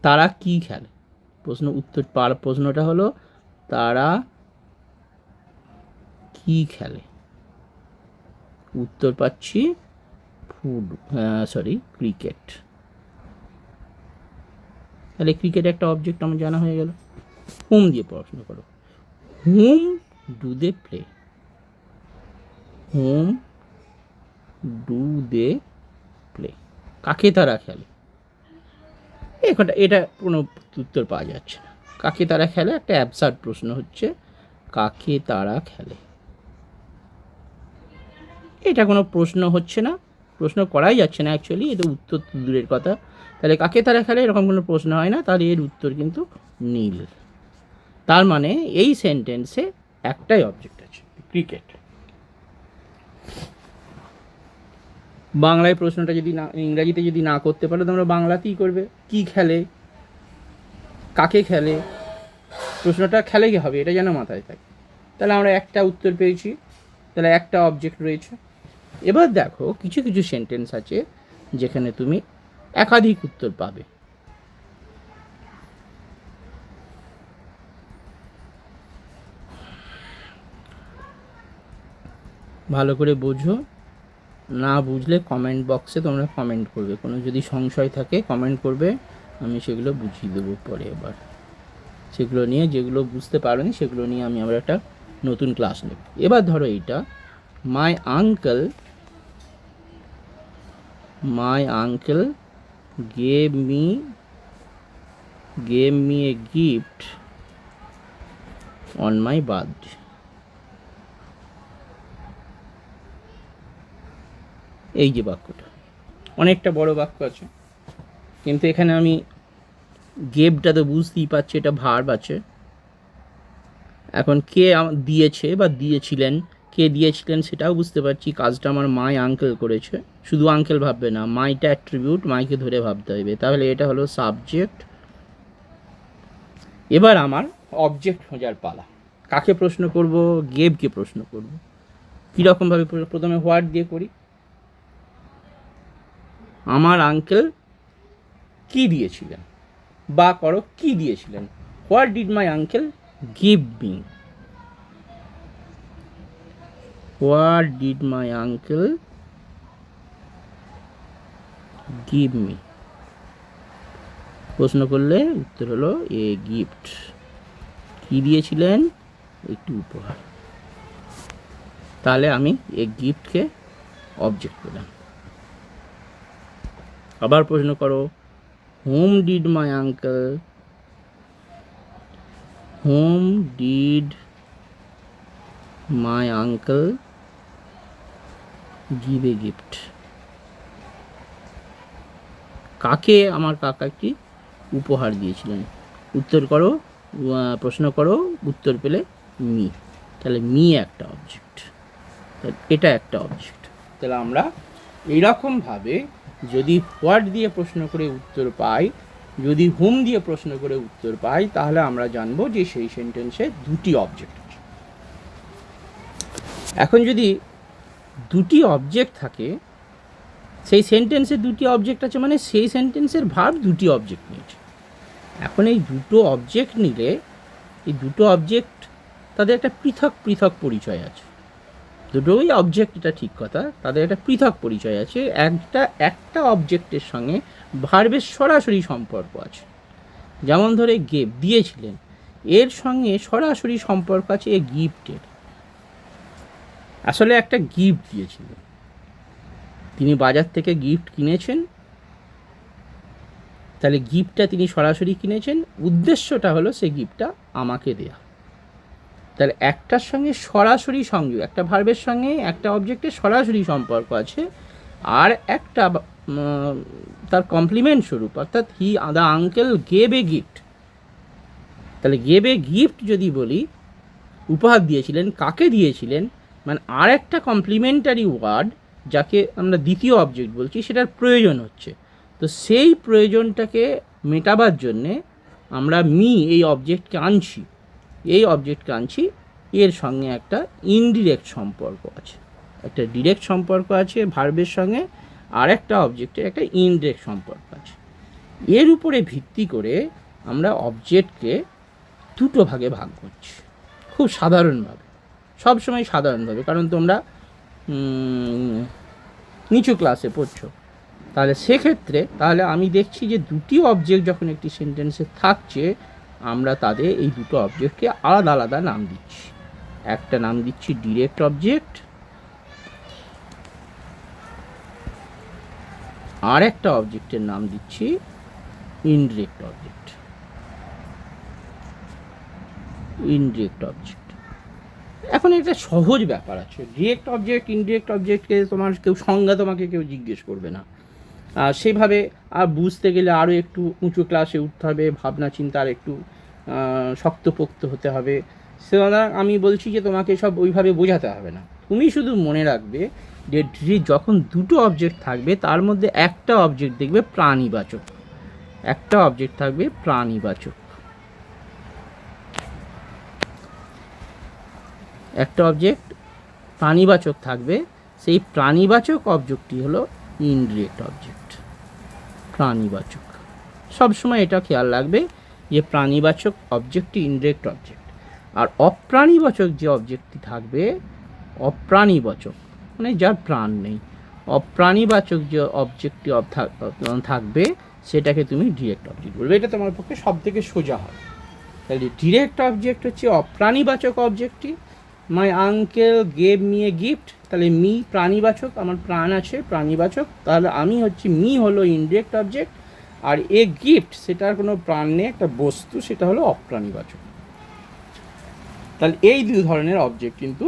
তারা কি খেলে, প্রশ্ন উত্তর প্রশ্নটা হলো তারা কি খেলে, উত্তর পাচ্ছি ক্রিকেট। তাহলে ক্রিকেট একটা অবজেক্ট আমার জানা হয়ে গেল। হুম দিয়ে প্রশ্ন করো, whom do they play, whom do they play, কাকে তারা খেলে। এটা কোনো উত্তর পাওয়া যাচ্ছে না। কাকে তারা খেলে একটা অ্যাবসার্ড প্রশ্ন হচ্ছে, কাকে তারা খেলে, এটা কোনো প্রশ্ন হচ্ছে না, প্রশ্ন করাই যাচ্ছে না অ্যাকচুয়ালি, এটা উত্তর দূরের কথা। তাহলে কাকে তারা খেলে এরকম কোনো প্রশ্ন হয় না, তাহলে এর উত্তর কিন্তু নীল। তার মানে এই সেন্টেন্সে একটাই অবজেক্ট আছে, ক্রিকেট। বাংলায় প্রশ্নটা যদি না, ইংরাজিতে যদি না করতে পারো তোমরা বাংলাতেই করবে, কি খেলে, কাকে খেলে, প্রশ্নটা খেলে কি হবে এটা যেন মাথায় থাকে। তাহলে আমরা একটা উত্তর পেয়েছি, তাহলে একটা অবজেক্ট রয়েছে। এবার দেখো কিছু কিছু সেন্টেন্স আছে যেখানে তুমি একাধিক উত্তর পাবে। ভালো করে বোঝো, না বুঝলে কমেন্ট বক্সে তোমরা কমেন্ট করবে, কোনো যদি সংশয় থাকে কমেন্ট করবে, আমি সেগুলো বুঝিয়ে দেবো পরে। এবার সেগুলো নিয়ে, যেগুলো বুঝতে পারোনি সেগুলো নিয়ে আমি আবার একটা নতুন ক্লাস নেব। এবার ধরো এইটা, my uncle gave me a gift on my birthday. এই যে বাক্যটা অনেকটা বড় বাক্য আছে, কিন্তু এখানে আমি গেভটা তো বুঝতেই পারছি এটা ভার্ব আছে। এখন কে দিয়েছে বা দিয়েছিলেন, কে দিয়েছিলেন সেটাও বুঝতে পারছি, কাজটা আমার মাই আঙ্কেল করেছে। শুধু আঙ্কেল ভাববে না, মাইটা অ্যাট্রিবিউট, মাইকে ধরে ভাবতে হবে, তাহলে এটা হলো সাবজেক্ট। এবার আমার অবজেক্ট খোঁজার পালা। কাকে প্রশ্ন করব? গেভকে প্রশ্ন করব। কীরকমভাবে? প্রথমে হোয়াট দিয়ে করি, আমার আঙ্কেল কি দিয়েছিলেন, বা করো কি দিয়েছিলেন, what did my uncle give me, what did my uncle give me. প্রশ্ন করলে উত্তর হলো এ গিফট। কি দিয়েছিলেন? একটু উপহার। তাহলে আমি এ গিফটকে অবজেক্ট পেলাম। আবার প্রশ্ন করো, whom did my uncle give a gift? কাকে আমার কাকা একটি উপহার দিয়েছিলেন? উত্তর করো, প্রশ্ন করো, উত্তর পেলে মি। তাহলে মি একটা অবজেক্ট, এটা একটা অবজেক্ট। তাহলে আমরা এইরকমভাবে যদি হোয়াট দিয়ে প্রশ্ন করে উত্তর পাই, যদি হুম দিয়ে প্রশ্ন করে উত্তর পাই, তাহলে আমরা জানবো যে সেই সেন্টেন্সে দুটি অবজেক্ট আছে। এখন যদি দুটি অবজেক্ট থাকে, সেই সেন্টেন্সে দুটি অবজেক্ট আছে মানে সেই সেন্টেন্সের ভার্ব দুটি অবজেক্ট নিয়েছে। এখন এই দুটো অবজেক্ট নিলে, এই দুটো অবজেক্ট তাদের একটা পৃথক পৃথক পরিচয় আছে। দুটোই অবজেক্ট, এটা ঠিক কথা, তাদের একটা পৃথক পরিচয় আছে। একটা অবজেক্টের সঙ্গে ভার্বের সরাসরি সম্পর্ক আছে। যেমন ধরে গেভ, দিয়েছিলেন, এর সঙ্গে সরাসরি সম্পর্ক আছে এ গিফটের। আসলে একটা গিফট দিয়েছিলেন, তিনি বাজার থেকে গিফট কিনেছেন, তাহলে গিফটটা তিনি সরাসরি কিনেছেন, উদ্দেশ্যটা হলো সেই গিফটটা আমাকে দেয়া। তাহলে একটার সঙ্গে সরাসরি সংযোগ, একটা ভার্বের সঙ্গে একটা অবজেক্টের সরাসরি সম্পর্ক আছে, আর একটা তার কমপ্লিমেন্ট স্বরূপ, অর্থাৎ the uncle gave a gift. তাহলে গেভ এ গিফট যদি বলি, উপহার দিয়েছিলেন, কাকে দিয়েছিলেন, মানে আর একটা কমপ্লিমেন্টারি ওয়ার্ড যাকে আমরা দ্বিতীয় অবজেক্ট বলছি, সেটার প্রয়োজন হচ্ছে। তো সেই প্রয়োজনটাকে মেটাবার জন্যে আমরা মি এই অবজেক্টকে আনছি, এর সঙ্গে একটা ইনডিরেক্ট সম্পর্ক আছে, একটা ডিরেক্ট সম্পর্ক আছে ভার্বের সঙ্গে, আর একটা অবজেক্টের একটা ইনডিরেক্ট সম্পর্ক আছে। এর উপরে ভিত্তি করে আমরা অবজেক্টকে দুটো ভাগে ভাগ করছি, খুব সাধারণভাবে, সবসময় সাধারণভাবে, কারণ তোমরা নিচু ক্লাসে পড়ছো। তাহলে সেক্ষেত্রে তাহলে আমি দেখছি যে দুটি অবজেক্ট যখন একটি সেন্টেন্সে থাকছে, আমরা তাদের এই দুটো অবজেক্টকে আলাদা আলাদা নাম দিচ্ছি। একটা নাম দিচ্ছি ডিরেক্ট অবজেক্ট, আর একটা অবজেক্টের নাম দিচ্ছি ইনডিরেক্ট অবজেক্ট। ইনডিরেক্ট অবজেক্ট, এখন এটা সহজ ব্যাপার আছে। ডিরেক্ট অবজেক্ট ইনডিরেক্ট অবজেক্টকে তোমার কেউ সংজ্ঞা তোমাকে কেউ জিজ্ঞেস করবে না, সেভাবে আর বুঝতে গেলে আরও একটু উঁচু ক্লাসে উঠতে হবে, ভাবনা চিন্তার একটু শক্তপোক্ত হতে হবে। সুতরাং আমি বলছি যে তোমাকে সব ওইভাবে বোঝাতে হবে না, তুমি শুধু মনে রাখবে যে যখন দুটো অবজেক্ট থাকবে তার মধ্যে একটা অবজেক্ট দেখবে প্রাণীবাচক, একটা অবজেক্ট থাকবে প্রাণীবাচক, একটা অবজেক্ট প্রাণীবাচক থাকবে, সেই প্রাণীবাচক অবজেক্টটি হলো ইনডিরেক্ট অবজেক্ট। প্রাণীবাচক, সবসময় এটা খেয়াল রাখবে যে প্রাণীবাচক অবজেক্টটি ইনডিরেক্ট অবজেক্ট। আর অপ্রাণীবাচক যে অবজেক্টটি থাকবে, অপ্রাণীবাচক মানে যার প্রাণ নেই, অপ্রাণীবাচক যে অবজেক্টটি থাকবে সেটাকে তুমি ডিরেক্ট অবজেক্ট বলবে। এটা তোমার পক্ষে সব থেকে সোজা হবে। তাহলে ডিরেক্ট অবজেক্ট হচ্ছে অপ্রাণীবাচক অবজেক্টটি। My uncle gave me a gift, তাহলে মি প্রাণীবাচক, আমার প্রাণ আছে, প্রাণীবাচক, তাহলে আমি হচ্ছে মি হলো ইনডিরেক্ট অবজেক্ট, আর এ গিফট সেটার কোনো প্রাণ নেই, একটা বস্তু, সেটা হলো অপ্রাণীবাচক। তাহলে এই দুই ধরনের অবজেক্ট কিন্তু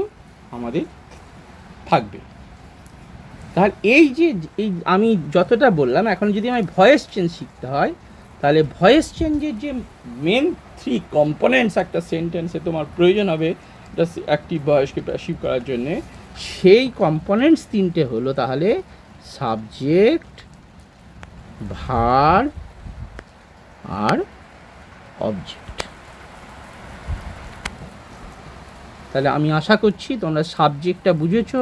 আমাদের থাকবে। তাহলে এই যে এই আমি যতটা বললাম, এখন যদি আমি ভয়েস চেঞ্জ শিখতে হয়, তাহলে ভয়েস চেঞ্জের যে মেন 3 কম্পোনেন্টস একটা সেন্টেন্সে তোমার প্রয়োজন হবে এটা অ্যাক্টিভ ভয়েসকে প্যাসিভ করার জন্যে, সেই কম্পোনেন্টস 3টে হলো তাহলে সাবজেক্ট, ভার্ব আর অবজেক্ট। তাহলে আমি আশা করছি তোমরা সাবজেক্টটা বুঝেছো,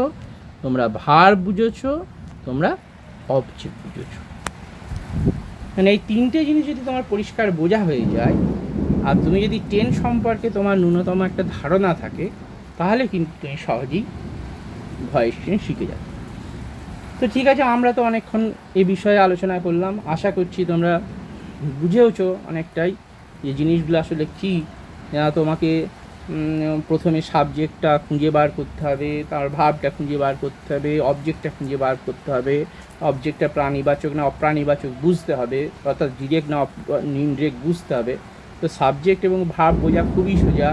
তোমরা ভার্ব বুঝেছো, তোমরা অবজেক্ট বুঝেছো। মানে এই 3টে জিনিস যদি তোমার পরিষ্কার বোঝা হয়ে যায়, আর তুমি যদি টেন্স সম্পর্কে তোমার ন্যূনতম একটা ধারণা থাকে, তাহলে কিন্তু তুমি সহজেই ভয়েস চেঞ্জ শিখে যাবে। তো ঠিক আছে, আমরা তো অনেকক্ষণ এই বিষয়ে আলোচনা করলাম, আশা করছি তোমরা বুঝেওছো অনেকটাই যে জিনিসগুলো আসলে কী। তোমাকে প্রথমে সাবজেক্টটা খুঁজে বার করতে হবে, তার ভাবটা খুঁজে বার করতে হবে, অবজেক্টটা খুঁজে বার করতে হবে, অবজেক্টটা প্রাণীবাচক না অপ্রাণীবাচক বুঝতে হবে, অর্থাৎ ডিরেক্ট না ইনডিরেক্ট বুঝতে হবে। তো সাবজেক্ট এবং ভাব বোঝা খুবই সোজা।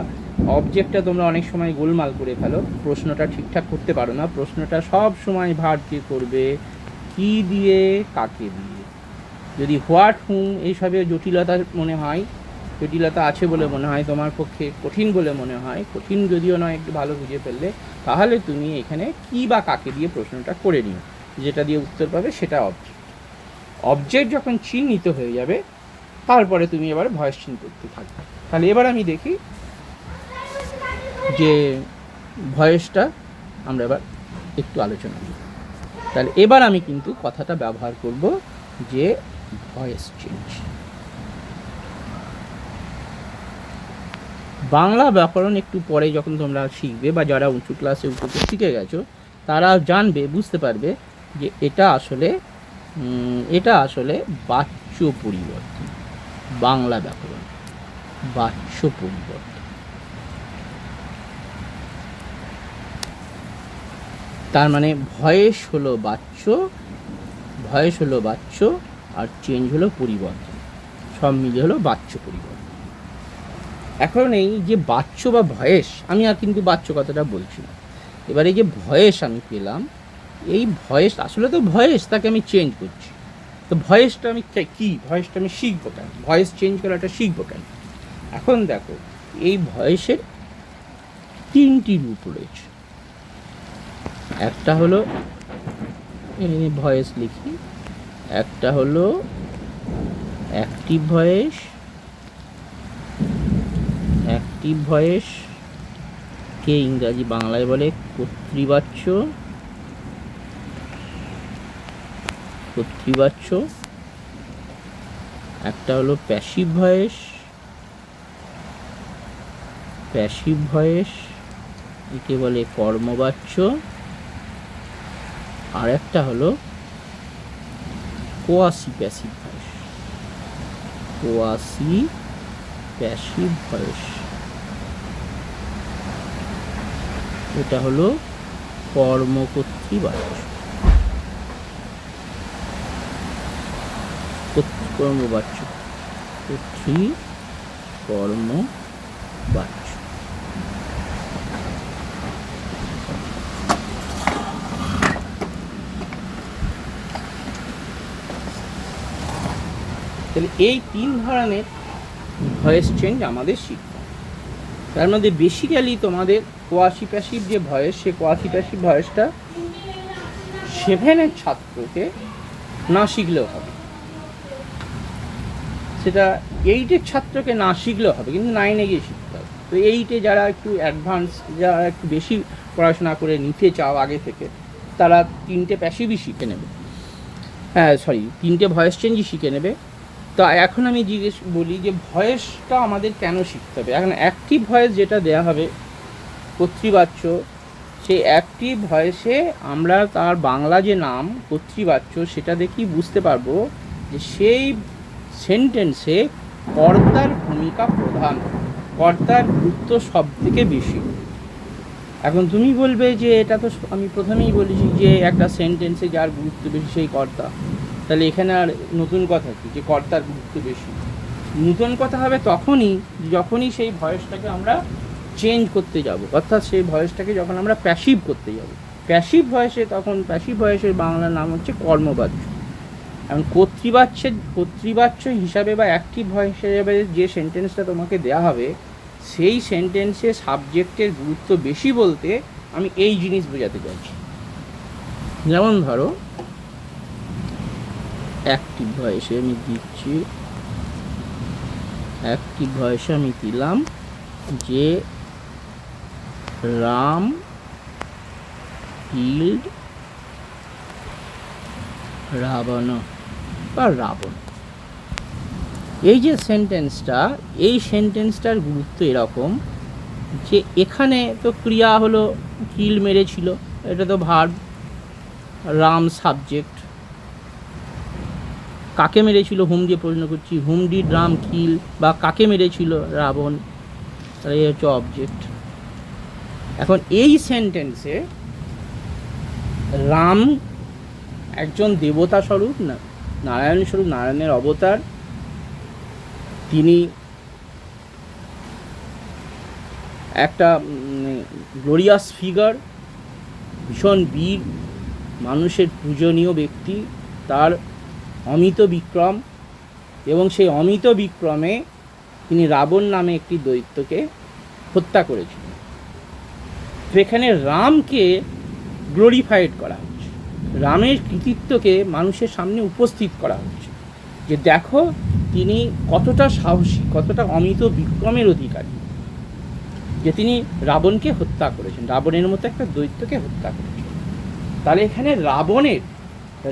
অবজেক্টটা তোমরা অনেক সময় গোলমাল করে ফেলো, প্রশ্নটা ঠিকঠাক করতে পারো না। প্রশ্নটা সব সময় ভার্বকে করবে, কি দিয়ে, কাকে দিয়ে। যদি হোয়াট, হুম এইসবে জটিলতা মনে হয়, জটিলতা আছে বলে মনে হয়, তোমার পক্ষে কঠিন বলে মনে হয়, কঠিন যদিও নয়, একটু ভালো বুঝে ফেললে, তাহলে তুমি এখানে কি বা কাকে দিয়ে প্রশ্নটা করে নিও, যেটা দিয়ে উত্তর পাবে সেটা অবজেক্ট। অবজেক্ট যখন চিহ্নিত হয়ে যাবে, তারপরে তুমি এবার ভয়েস চিহ্ন করতে থাকবে। তাহলে এবার আমি দেখি যে ভয়েসটা আমরা এবার একটু আলোচনা করি। তাহলে এবার আমি কিন্তু কথাটা ব্যবহার করব যে ভয়েস চেঞ্জ। বাংলা ব্যাকরণ একটু পরে যখন তোমরা শিখবে, বা যারা উঁচু ক্লাসে উঁচু শিখে গেছো তারা জানবে, বুঝতে পারবে যে এটা আসলে বাচ্য পরিবর্তন। বাংলা ব্যাকরণ বাচ্য পরিবর্তন। তার মানে ভয়েস হলো বাচ্য, আর চেঞ্জ হলো পরিবর্তন, সব মিলে হলো বাচ্য পরিবর্তন। এখন এই যে বাচ্য বা ভয়েস, আমি আর কিন্তু বাচ্য কথাটা বলছি না, এবার এই যে ভয়েস আমি পেলাম, এই ভয়েস আসলে তো ভয়েস, তাকে আমি চেঞ্জ করছি। তো ভয়েসটা আমি কি, ভয়েসটা আমি শিখবো কেন, ভয়েস চেঞ্জ করাটা শিখবো কেন? এখন দেখো, এই ভয়েসের 3টি রূপ রয়েছে। একটা হলো ভয়েস লিখি, একটা হলো অ্যাক্টিভ ভয়েস, অ্যাক্টিভ ভয়েস কে ইংরাজি বাংলায় বলে কর্তৃবাচ্য, একটা হলো প্যাসিভ ভয়েস, একে বলে কর্মবাচ্য, আর একটা হলো কোয়াসি প্যাসিভ ভয়েস, এটা হলো কর্মবাচ্য। থ্রি কর্মবাচ্য। তাহলে এই 3 ধরনের ভয়েস চেঞ্জ আমাদের শিখতে হবে। তার মধ্যে বেসিক্যালি তোমাদের কোয়াসি প্যাসিভ যে ভয়েস, সে কোয়াসি প্যাসিভ ভয়েসটা 7-এর ছাত্রকে না শিখলেও হবে, সেটা 8-এর ছাত্রকে না শিখলেও হবে, কিন্তু 9-এ গিয়ে শিখতে হবে। তো 8-এ যারা একটু অ্যাডভান্স, যারা একটু বেশি পড়াশোনা করে নিতে চাও আগে থেকে, তারা 3টে প্যাসিভই শিখে নেবে, 3টে ভয়েস চেঞ্জই শিখে নেবে। তো এখন আমি বলি যে ভয়েসটা আমাদের কেন শিখতে হবে। এখন অ্যাক্টিভ ভয়েস যেটা দেয়া হবে কর্তৃবাচ্য, সেই অ্যাক্টিভ ভয়েসে আমরা তার বাংলা যে নাম কর্তৃবাচ্য, সেটা দেখেই বুঝতে পারবো যে সেই সেন্টেন্সে কর্তার ভূমিকা প্রধান, কর্তার গুরুত্ব সব থেকে বেশি। এখন তুমি বলবে যে এটা তো আমি প্রথমেই বলেছি যে একটা সেন্টেন্সে যার গুরুত্ব বেশি সেই কর্তা, তাহলে এখানে আর নতুন কথা কি যে কর্তার গুরুত্ব বেশি? নতুন কথা হবে যখনই সেই ভয়েসটাকে আমরা চেঞ্জ করতে যাব, অর্থাৎ সেই ভয়েসটাকে যখন আমরা প্যাসিভ করতে যাব। প্যাসিভ ভয়েসের বাংলা নাম হচ্ছে কর্মবাচ্য। এখন কর্তৃবাচ্য হিসাবে বা অ্যাক্টিভ ভয়েস হিসাবে যে সেন্টেন্সটা তোমাকে দেওয়া হবে, সেই সেন্টেন্সে সাবজেক্টের গুরুত্ব বেশি বলতে আমি এই জিনিস বোঝাতে চাইছি। যেমন ধরো অ্যাক্টিভ ভয়েসে আমি দিচ্ছি, অ্যাক্টিভ ভয়েসে আমি দিলাম যে রাম কিল্ড রাবণ বা রাবণ। এই যে এই সেন্টেন্সটার গুরুত্ব এরকম যে এখানে তো ক্রিয়া হলো কিল, মেরেছিল, এটা তো ভার্ব, রাম সাবজেক্ট, কাকে মেরেছিল হুম দিয়ে প্রশ্ন করছি, হুম ডিড রাম কিল, বা কাকে মেরেছিল রাবণ, তাহলে এই হচ্ছে অবজেক্ট। এখন এই সেন্টেন্সে রাম একজন দেবতা স্বরূপ, না নারায়ণ স্বরূপ, নারায়ণের অবতার, তিনি একটা গ্লোরিয়াস ফিগার, ভীষণ বীর, মানুষের পূজনীয় ব্যক্তি, তার অমিত বিক্রম, এবং সেই অমিত বিক্রমে তিনি রাবণ নামে একটি দৈত্যকে হত্যা করেছিলেন। তো এখানে রামকে গ্লোরিফাইড করা হচ্ছে, রামের কৃতিত্বকে মানুষের সামনে উপস্থিত করা হচ্ছে, যে দেখো তিনি কতটা সাহসী, কতটা অমিত বিক্রমের অধিকারী, যে তিনি রাবণকে হত্যা করেছেন, রাবণের মতো একটা দৈত্যকে হত্যা করেছেন। তাহলে এখানে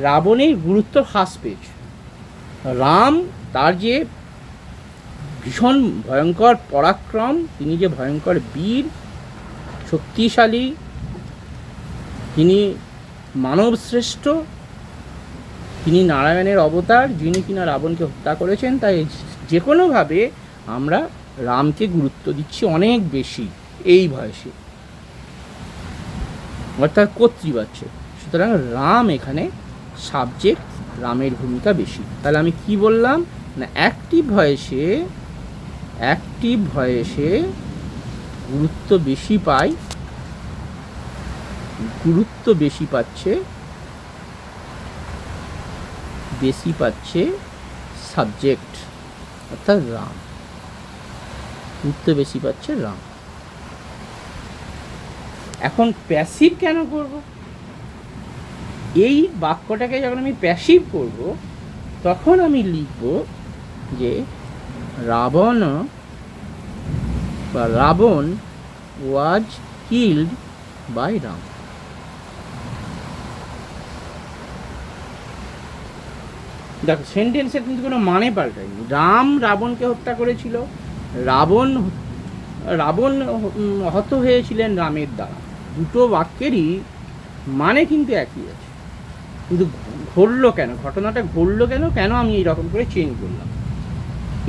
রাবণের গুরুত্ব হ্রাস পেয়েছে। রাম তার যে ভীষণ ভয়ঙ্কর পরাক্রম, তিনি যে ভয়ঙ্কর বীর, শক্তিশালী, তিনি মানব শ্রেষ্ঠ, তিনি নারায়ণের অবতার, যিনি কিনা রাবণকে হত্যা করেছেন। তাই যে কোনোভাবে আমরা রামকে গুরুত্ব দিচ্ছি অনেক বেশি এই ভয়েসে, অর্থাৎ কর্তৃবাচ্য। সুতরাং রাম এখানে সাবজেক্ট, রামের ভূমিকা বেশি। তাহলে আমি কি বললাম না, অ্যাক্টিভ ভয়েসে গুরুত্ব বেশি পাচ্ছে সাবজেক্ট, অর্থাৎ রাম, গুরুত্ব বেশি পাচ্ছে রাম। এখন প্যাসিভ কেন করব? এই বাক্যটাকে যখন আমি প্যাসিভ করব, তখন আমি লিখব যে Ravana was killed by Ram. দেখো সেন্টেন্সের কিন্তু কোনো মানে পাল্টায়নি। রাম রাবণকে হত্যা করেছিল, রাবণ হত হয়েছিলেন রামের দ্বারা। দুটো বাক্যেরই মানে কিন্তু একই আছে, কিন্তু ঘটনাটা ঘটলো কেন আমি এইরকম করে চেঞ্জ করলাম।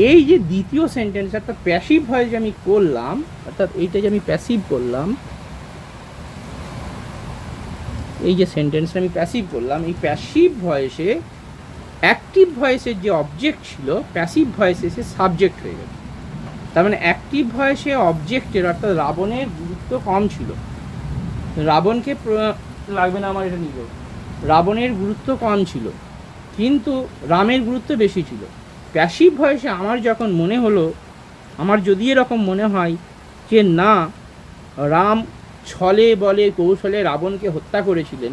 এই যে দ্বিতীয় সেন্টেন্স, অর্থাৎ প্যাসিভ ভয়েস যে আমি করলাম, অর্থাৎ এইটা যে আমি প্যাসিভ করলাম, এই যে সেন্টেন্সটা আমি প্যাসিভ করলাম, এই প্যাসিভ ভয়েসে অ্যাক্টিভ ভয়েসের যে অবজেক্ট ছিল প্যাসিভ ভয়েস এসে সাবজেক্ট হয়ে গেল। তার মানে অ্যাক্টিভ ভয়েসে অবজেক্টের অর্থাৎ রাবণের গুরুত্ব কম ছিল। রাবণকে লাগবে না আমার, এটা নিল। রাবণের গুরুত্ব কম ছিল, কিন্তু রামের গুরুত্ব বেশি ছিল। প্যাসিভ ভয়েসে আমার যখন মনে হলো, আমার যদি এরকম মনে হয় যে না, রাম ছলে বলে কৌশলে রাবণকে হত্যা করেছিলেন,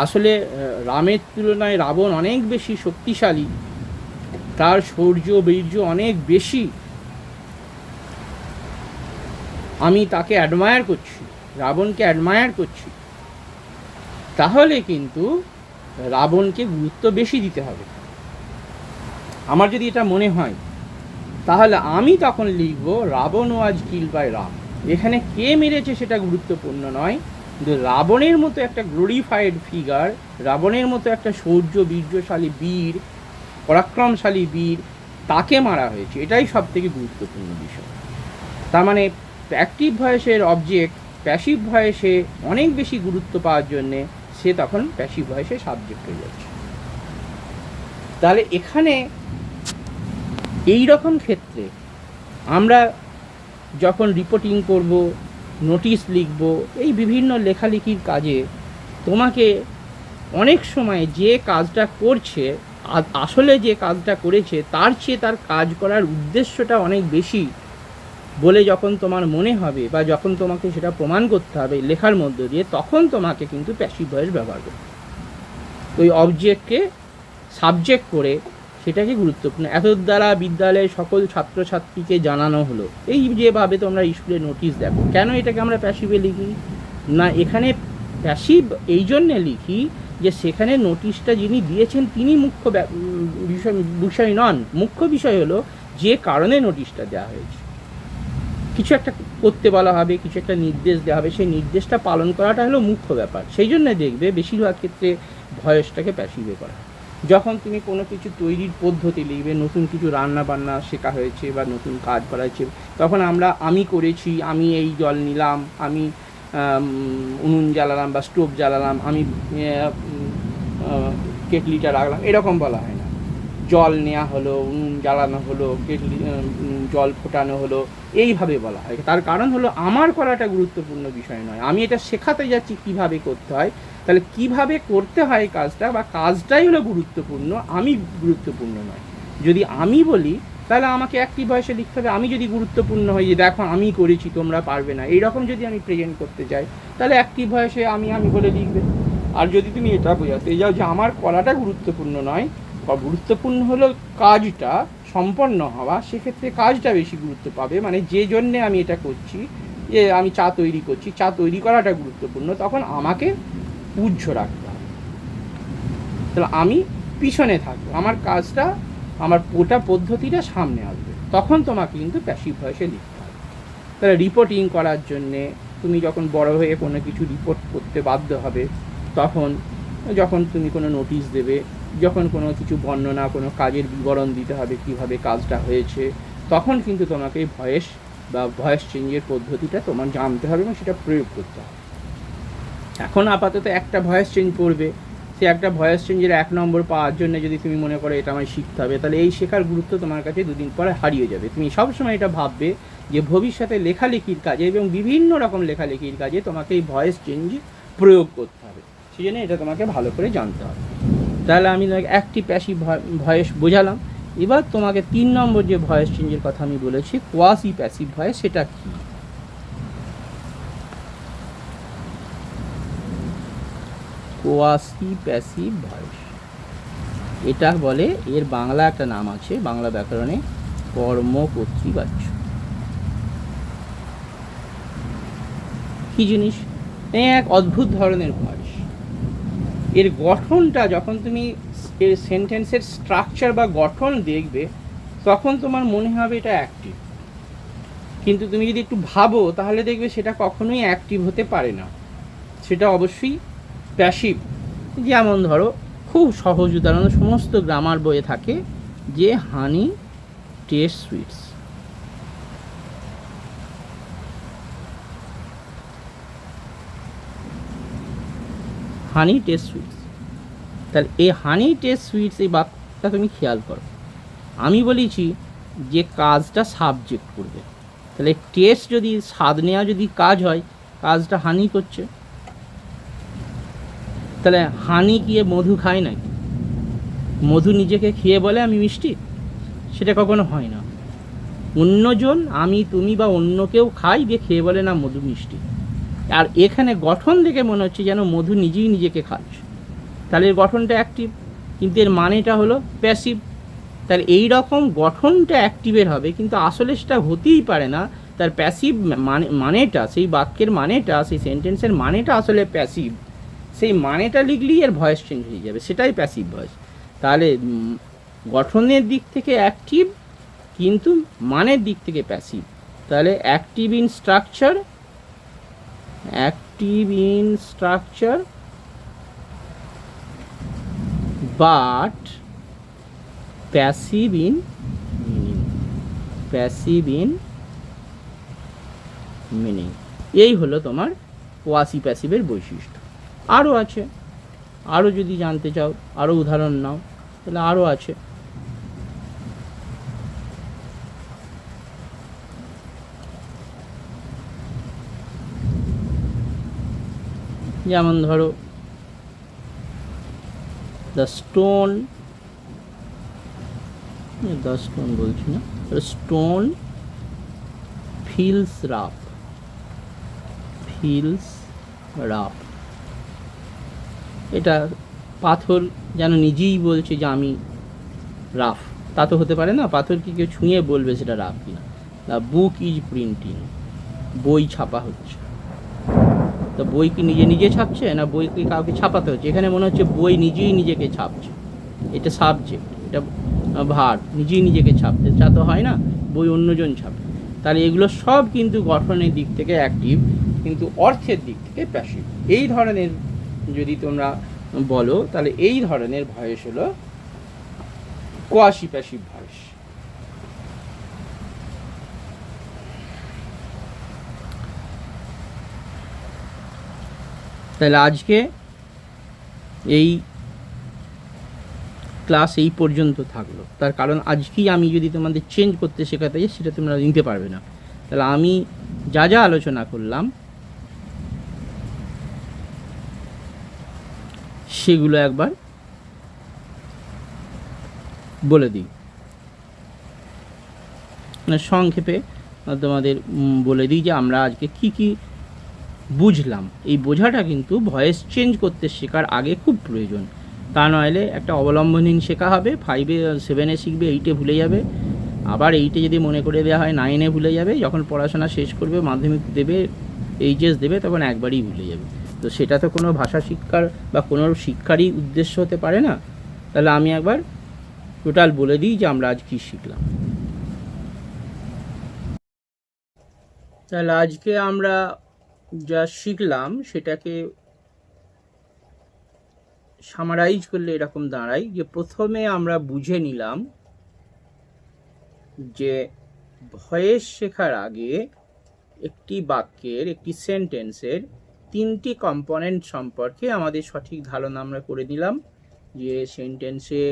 আসলে রামের তুলনায় রাবণ অনেক বেশি শক্তিশালী, তার শৌর্য বীর্য অনেক বেশি, আমি তাকে অ্যাডমায়ার করছি, রাবণকে অ্যাডমায়ার করছি, তাহলে কিন্তু রাবণকে গুরুত্ব বেশি দিতে হবে। আমার যদি এটা মনে হয়, তাহলে আমি তখন লিখব Ravana was killed by Ram. এখানে কে মেরেছে সেটা গুরুত্বপূর্ণ নয়, কিন্তু রাবণের মতো একটা গ্লোরিফাইড ফিগার, রাবণের মতো একটা শৌর্য বীর্যশালী বীর, পরাক্রমশালী বীর, তাকে মারা হয়েছে, এটাই সব থেকে গুরুত্বপূর্ণ বিষয়। তার মানে অ্যাক্টিভ ভয়েসের অবজেক্ট প্যাসিভ ভয়েসে অনেক বেশি গুরুত্ব পাওয়ার জন্যে সে তখন প্যাসিভ ভয়েসে সাবজেক্ট হয়ে যাচ্ছে। তাহলে এখানে এই রকম ক্ষেত্রে আমরা যখন রিপোর্টিং করব, নোটিশ লিখব, এই বিভিন্ন লেখালেখির কাজে তোমাকে অনেক সময় যে কাজটা করছে, আসলে যে কাজটা করেছে তার চেয়ে তার কাজ করার উদ্দেশ্যটা অনেক বেশি বলে যখন তোমার মনে হবে, বা যখন তোমাকে সেটা প্রমাণ করতে হবে লেখার মধ্য দিয়ে, তখন তোমাকে কিন্তু প্যাসিভ ভয়েস ব্যবহার করতে হবে। ওই অবজেক্টকে সাবজেক্ট করে সেটাকে গুরুত্বপূর্ণ। এত দ্বারা বিদ্যালয়ের সকল ছাত্রছাত্রীকে জানানো হলো, এই যেভাবে তোমরা স্কুলে নোটিশ দেখো, কেন এটাকে আমরা প্যাসিভে লিখি না? এখানে প্যাসিভ এই জন্যে লিখি যে সেখানে নোটিশটা যিনি দিয়েছেন তিনি মুখ্য বিষয় নন। মুখ্য বিষয় হলো যে কারণে নোটিশটা দেওয়া হয়েছে। কিছু একটা করতে বলা হবে, কিছু একটা নির্দেশ দেওয়া হবে, সেই নির্দেশটা পালন করাটা হলো মুখ্য ব্যাপার। সেই জন্য দেখবে বেশিরভাগ ক্ষেত্রে ভয়েসটাকে প্যাসিভে করা। যখন তুমি কোনো কিছু তৈরির পদ্ধতি লিখবে, নতুন কিছু রান্না বান্না শেখা হয়েছে বা নতুন কাজ করা হয়েছে, তখন আমরা আমি করেছি, আমি এই জল নিলাম, আমি উনুন জ্বালালাম বা স্টোভ জ্বালালাম, আমি কেটলিটা রাখলাম, এরকম বলা হয় না। জল নেওয়া হলো, উনুন জ্বালানো হলো, কেটলি জল ফোটানো হলো, এইভাবে বলা হয়। তার কারণ হলো আমার করাটা গুরুত্বপূর্ণ বিষয় নয়, আমি এটা শেখাতে যাচ্ছি কিভাবে করতে হয়। তাহলে কিভাবে করতে হয় কাজটা, বা কাজটাই হলো গুরুত্বপূর্ণ, আমি গুরুত্বপূর্ণ নয়। যদি আমি বলি তাহলে আমাকে অ্যাক্টিভ ভয়েসে লিখতে হবে। আমি যদি গুরুত্বপূর্ণ হই যে দেখো আমি করেছি তোমরা পারবে না, এইরকম যদি আমি প্রেজেন্ট করতে চাই, তাহলে অ্যাক্টিভ ভয়েসে আমি বলে লিখবে। আর যদি তুমি এটা বোঝাতে যাও যে আমার করাটা গুরুত্বপূর্ণ নয়, বা গুরুত্বপূর্ণ হলো কাজটা সম্পন্ন হওয়া, সেক্ষেত্রে কাজটা বেশি গুরুত্ব পাবে। মানে যে জন্যে আমি এটা করছি, যে আমি চা তৈরি করছি, চা তৈরি করাটা গুরুত্বপূর্ণ, তখন আমাকে পূজ্য রাখতে হবে। তাহলে আমি পিছনে থাকবো, আমার কাজটা, আমার ওটা পদ্ধতিটা সামনে আসবে, তখন তোমাকে কিন্তু প্যাসিভ ভয়েসে লিখতে হবে। তাহলে রিপোর্টিং করার জন্যে তুমি যখন বড় হয়ে কোনো কিছু রিপোর্ট করতে বাধ্য হবে, তখন যখন তুমি কোনো নোটিশ দেবে, যখন কোনো কিছু বর্ণনা, কোনো কাজের বিবরণ দিতে হবে কীভাবে কাজটা হয়েছে, তখন কিন্তু তোমাকে ভয়েস বা ভয়েস চেঞ্জের পদ্ধতিটা তোমার জানতে হবে এবং সেটা প্রয়োগ করতে হবে। এখন আপাতত একটা ভয়েস চেঞ্জ পড়বে, সে একটা ভয়েস চেঞ্জের 1 নম্বর পাওয়ার জন্য যদি তুমি মনে করো এটা আমায় শিখতে হবে, তাহলে এই শেখার গুরুত্ব তোমার কাছে 2 দিন পরে হারিয়ে যাবে। তুমি সবসময় এটা ভাববে যে ভবিষ্যতে লেখালেখির কাজে এবং বিভিন্ন রকম লেখালেখির কাজে তোমাকে এই ভয়েস চেঞ্জ প্রয়োগ করতে হবে, সেই জন্য এটা তোমাকে ভালো করে জানতে হবে। তাহলে আমি একটি প্যাসিভ ভয়েস বোঝালাম। এবার তোমাকে 3 নম্বর যে ভয়েস চেঞ্জের কথা আমি বলেছি, কোয়াসি প্যাসিভ ভয়েস, সেটা কী? কোয়াসি প্যাসিভ ভয়েস, এটা বলে, এর বাংলা একটা নাম আছে বাংলা ব্যাকরণে, কর্মকর্তৃবাচ্য। কি জিনিস? এক অদ্ভুত ধরনের ভয়েস। এর গঠনটা যখন তুমি এর সেন্টেন্সের স্ট্রাকচার বা গঠন দেখবে, তখন তোমার মনে হবে এটা অ্যাক্টিভ, কিন্তু তুমি যদি একটু ভাবো তাহলে দেখবে সেটা কখনোই অ্যাক্টিভ হতে পারে না, সেটা অবশ্যই প্যাসিভ। যেমন ধরো, খুব সহজ উদাহরণ, সমস্ত গ্রামার বইয়ে থাকে যে honey taste sweets, honey taste sweets, তাহলে এই হানি টেস্ট সুইটস এই বাক্যটা তুমি খেয়াল করো। আমি বলেছি যে কাজটা সাবজেক্ট করবে, তাহলে টেস্ট যদি স্বাদ নেওয়া যদি কাজ হয়, কাজটা হানি করছে। তাহলে হানি গিয়ে মধু খায় নাকি? মধু নিজেকে খেয়ে বলে আমি মিষ্টি? সেটা কখনো হয় না। অন্যজন, আমি, তুমি বা অন্য কেউ খাই দিয়ে খেয়ে বলে না মধু মিষ্টি। আর এখানে গঠন দেখে মনে হচ্ছে যেন মধু নিজেই নিজেকে খাচ্ছে, তাহলে এর গঠনটা অ্যাক্টিভ, কিন্তু এর মানেটা হলো প্যাসিভ। তার এই রকম গঠনটা অ্যাক্টিভের হবে, কিন্তু আসলে সেটা হতেই পারে না। তার প্যাসিভ মানেটা, সেই বাক্যের মানেটা, সেই সেন্টেন্সের মানেটা আসলে প্যাসিভ। সেই মানেটা লিখলেই এর ভয়েস চেঞ্জ হয়ে যাবে, সেটাই প্যাসিভ ভয়েস। তাহলে গঠনের দিক থেকে অ্যাক্টিভ, কিন্তু মানের দিক থেকে প্যাসিভ। তাহলে active in structure, but passive in meaning. এই হলো তোমার কোয়াসি প্যাসিভের বৈশিষ্ট্য। আরও আছে, আরও যদি জানতে চাও, আরও উদাহরণ নাও, তাহলে আরও আছে। যেমন ধরো দ্য স্টোন বলছি না, স্টোন ফিলস রাফ। এটা পাথর যেন নিজেই বলছে যে আমি রাফ। তা তো হতে পারে না, পাথর কি কেউ ছুঁয়ে বলবে সেটা রাফ কিনা? দ্য বুক ইজ প্রিন্টিং, বই ছাপা হচ্ছে। তো বই কি নিজে নিজে ছাপছে, না বই কি কাউকে ছাপাতে হচ্ছে? এখানে মনে হচ্ছে বই নিজেই নিজেকে ছাপছে। এটা সাবজেক্ট, এটা ভার্ব, নিজেই নিজেকে ছাপতে। তা তো হয় না, বই অন্যজন ছাপে। তাহলে এগুলো সব কিন্তু গঠনের দিক থেকে অ্যাক্টিভ, কিন্তু অর্থের দিক থেকে প্যাসিভ। এই ধরনের যদি তোমরা বলো, তাহলে এই ধরনের ভয়েস হলো কোয়াসি প্যাসিভ ভয়েস। তাহলে আজকে এই ক্লাস এই পর্যন্ত থাকলো। তার কারণ আজকেই আমি যদি তোমাদের চেঞ্জ করতে শেখাতে যাই, সেটা তোমরা নিতে পারবে না। তাহলে আমি যা যা আলোচনা করলাম সেগুলো একবার বলে দিই, মানে সংক্ষেপে তোমাদের বলে দিই যে আমরা আজকে কি কি বুঝলাম। এই বোঝাটা কিন্তু ভয়েস চেঞ্জ করতে শেখার আগে খুব প্রয়োজন। তা নইলে একটা অবলম্বনহীন শেখা হবে, 5-এ 7-এ শিখবে, 8-এ ভুলে যাবে। আবার 8-এ যদি মনে করে দেওয়া হয় 9-এ ভুলে যাবে। যখন পড়াশোনা শেষ করবে, মাধ্যমিক দেবে, এইচএস দেবে, তখন একবারই ভুলে যাবে। তো সেটা তো কোনো ভাষা শিক্ষার বা কোনো শিক্ষারই উদ্দেশ্য হতে পারে না। তাহলে আমি একবার টোটাল বলে দিই যে আমরা আজ কী শিখলাম। তাহলে আজকে আমরা যা শিখলাম সেটাকে সামারাইজ করলে এরকম দাঁড়ায় যে প্রথমে আমরা বুঝে নিলাম যে ভয়েস শেখার আগে একটি বাক্যের, একটি সেন্টেন্সের 3টি কম্পোনেন্ট সম্পর্কে আমাদের সঠিক ধারণা আমরা করে নিলাম। যে সেন্টেন্সে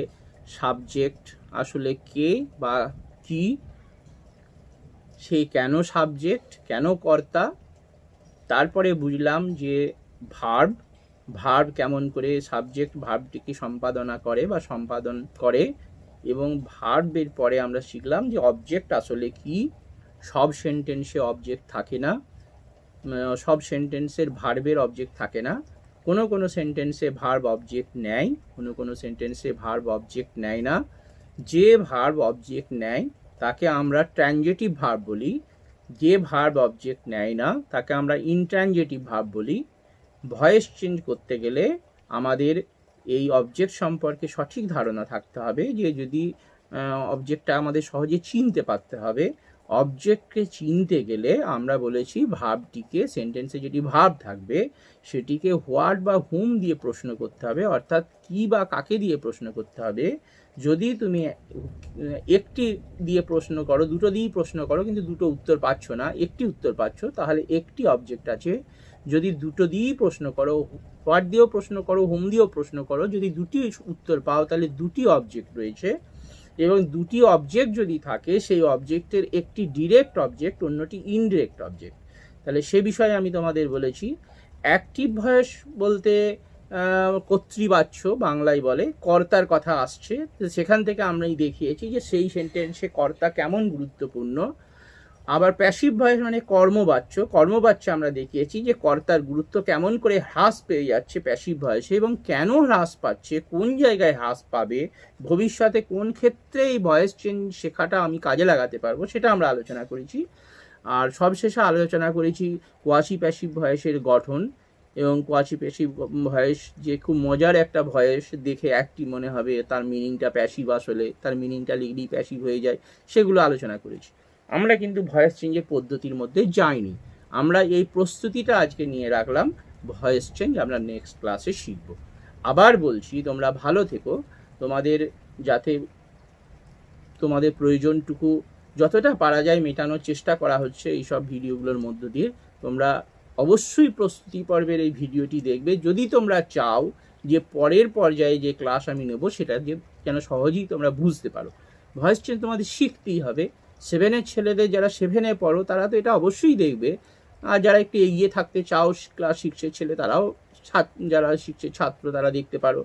সাবজেক্ট আসলে কে বা কি, সেই কেন সাবজেক্ট, কেন কর্তা। তারপরে বুঝলাম যে ভার্ব কেমন করে সাবজেক্ট ভার্বটিকে সম্পাদনা করে বা সম্পাদন করে, এবং ভার্বের পরে আমরা শিখলাম যে অবজেক্ট আসলে কি। সব সেন্টেন্সে অবজেক্ট থাকে না, সব সেন্টেন্সের ভার্বের অবজেক্ট থাকে না। কোনো কোনো সেন্টেন্সে ভার্ব অবজেক্ট নেয়, কোনো কোনো সেন্টেন্সে ভার্ব অবজেক্ট নেয় না। যে ভার্ব অবজেক্ট নেয় তাকে আমরা ট্রানজিটিভ ভার্ব বলি, যে ভার্ব অবজেক্ট নেয় না তাকে আমরা ইনট্রানজিটিভ ভার্ব বলি। ভয়েস চেঞ্জ করতে গেলে আমাদের এই অবজেক্ট সম্পর্কে সঠিক ধারণা থাকতে হবে, যে যদি অবজেক্টটা আমাদের সহজে চিনতে পারতে হবে। অবজেক্টকে চিনতে গেলে আমরা বলেছি ভার্বটিকে, সেন্টেন্সে যেটি ভার্ব থাকবে সেটিকে হোয়াট বা হুম দিয়ে প্রশ্ন করতে হবে, অর্থাৎ কি বা কাকে দিয়ে প্রশ্ন করতে হবে। যদি তুমি একটি দিয়ে প্রশ্ন করো, দুটো দিয়েই প্রশ্ন করো, কিন্তু দুটো উত্তর পাচ্ছ না, একটি উত্তর পাচ্ছ, তাহলে একটি অবজেক্ট আছে যদি দুটো দিয়েই প্রশ্ন করো, হোয়াট দিয়েও প্রশ্ন করো, হোম দিয়েও প্রশ্ন করো, যদি দুটি উত্তর পাও তাহলে দুটি অবজেক্ট রয়েছে, এবং দুটি অবজেক্ট যদি থাকে সেই অবজেক্টের একটি ডিরেক্ট অবজেক্ট, অন্যটি ইনডিরেক্ট অবজেক্ট। তাহলে সে বিষয়ে আমি তোমাদের বলেছি। অ্যাক্টিভ ভয়েস বলতে কর্তৃবাচ্য বাংলায় বলে, কর্তার কথা আসছে, সেখান থেকে আমরাই দেখিয়েছি যে সেই সেন্টেন্সে কর্তা কেমন গুরুত্বপূর্ণ। আবার প্যাসিভ ভয়েস মানে কর্মবাচ্য আমরা দেখিয়েছি যে কর্তার গুরুত্ব কেমন করে হ্রাস পেয়ে যাচ্ছে প্যাসিভ ভয়েসে, এবং কেন হ্রাস পাচ্ছে, কোন জায়গায় হ্রাস পাবে, ভবিষ্যতে কোন ক্ষেত্রে এই ভয়েস চেঞ্জ শেখাটা আমি কাজে লাগাতে পারবো, সেটা আমরা আলোচনা করেছি। আর সবশেষে আলোচনা করেছি কোয়াসি প্যাসিভ ভয়েসের গঠন, এবং কোয়াসি প্যাসিভ ভয়েস যে খুব মজার একটা ভয়েস, দেখে একটি মনে হবে, তার মিনিংটা প্যাসিভ, আসলে তার মিনিংটা লিখলেই প্যাসিভ হয়ে যায়, সেগুলো আলোচনা করেছি। আমরা কিন্তু ভয়েস চেঞ্জের পদ্ধতির মধ্যে যাইনি, আমরা এই প্রস্তুতিটা আজকে নিয়ে রাখলাম। ভয়েস চেঞ্জ আমরা নেক্সট ক্লাসে শিখব। আবার বলছি, তোমরা ভালো থেকো, তোমাদের যাতে তোমাদের প্রয়োজনটুকু যতটা পারা যায় মেটানোর চেষ্টা করা হচ্ছে এই সব ভিডিওগুলোর মধ্য দিয়ে। তোমরা অবশ্যই প্রস্তুতি পর্বের এই ভিডিওটি দেখবে, যদি তোমরা চাও যে পরের পর্যায়ে যে ক্লাস আমি নেব সেটা যেন সহজেই তোমরা বুঝতে পারো। ভয়েস চেঞ্জ তোমাদের শিখতেই হবে। 7-এর ছেলেদের, যারা 7-এ পড়ো তারা তো এটা অবশ্যই দেখবে, আর যারা একটু এগিয়ে থাকতে চাও, ক্লাস 6-এর ছেলে তারাও, যারা শিখছে ছাত্র তারা দেখতে পারো।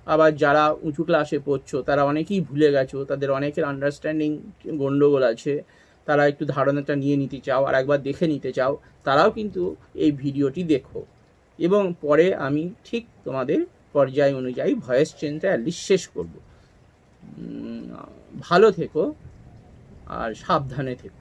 আবার যারা উঁচু ক্লাসে পড়ছো তারা অনেকেই ভুলে গেছো, তাদের অনেকের আন্ডারস্ট্যান্ডিং গণ্ডগোল আছে, তারা একটু ধারণাটা নিয়ে নিতে চাও আর একবার দেখে নিতে চাও, তারাও কিন্তু এই ভিডিওটি দেখো, এবং পরে আমি ঠিক তোমাদের পর্যায় অনুযায়ী ভয়েস চেঞ্জটা অ্যাটলিস্ট শেষ করব। ভালো থেকো আর সাবধানে থেকো।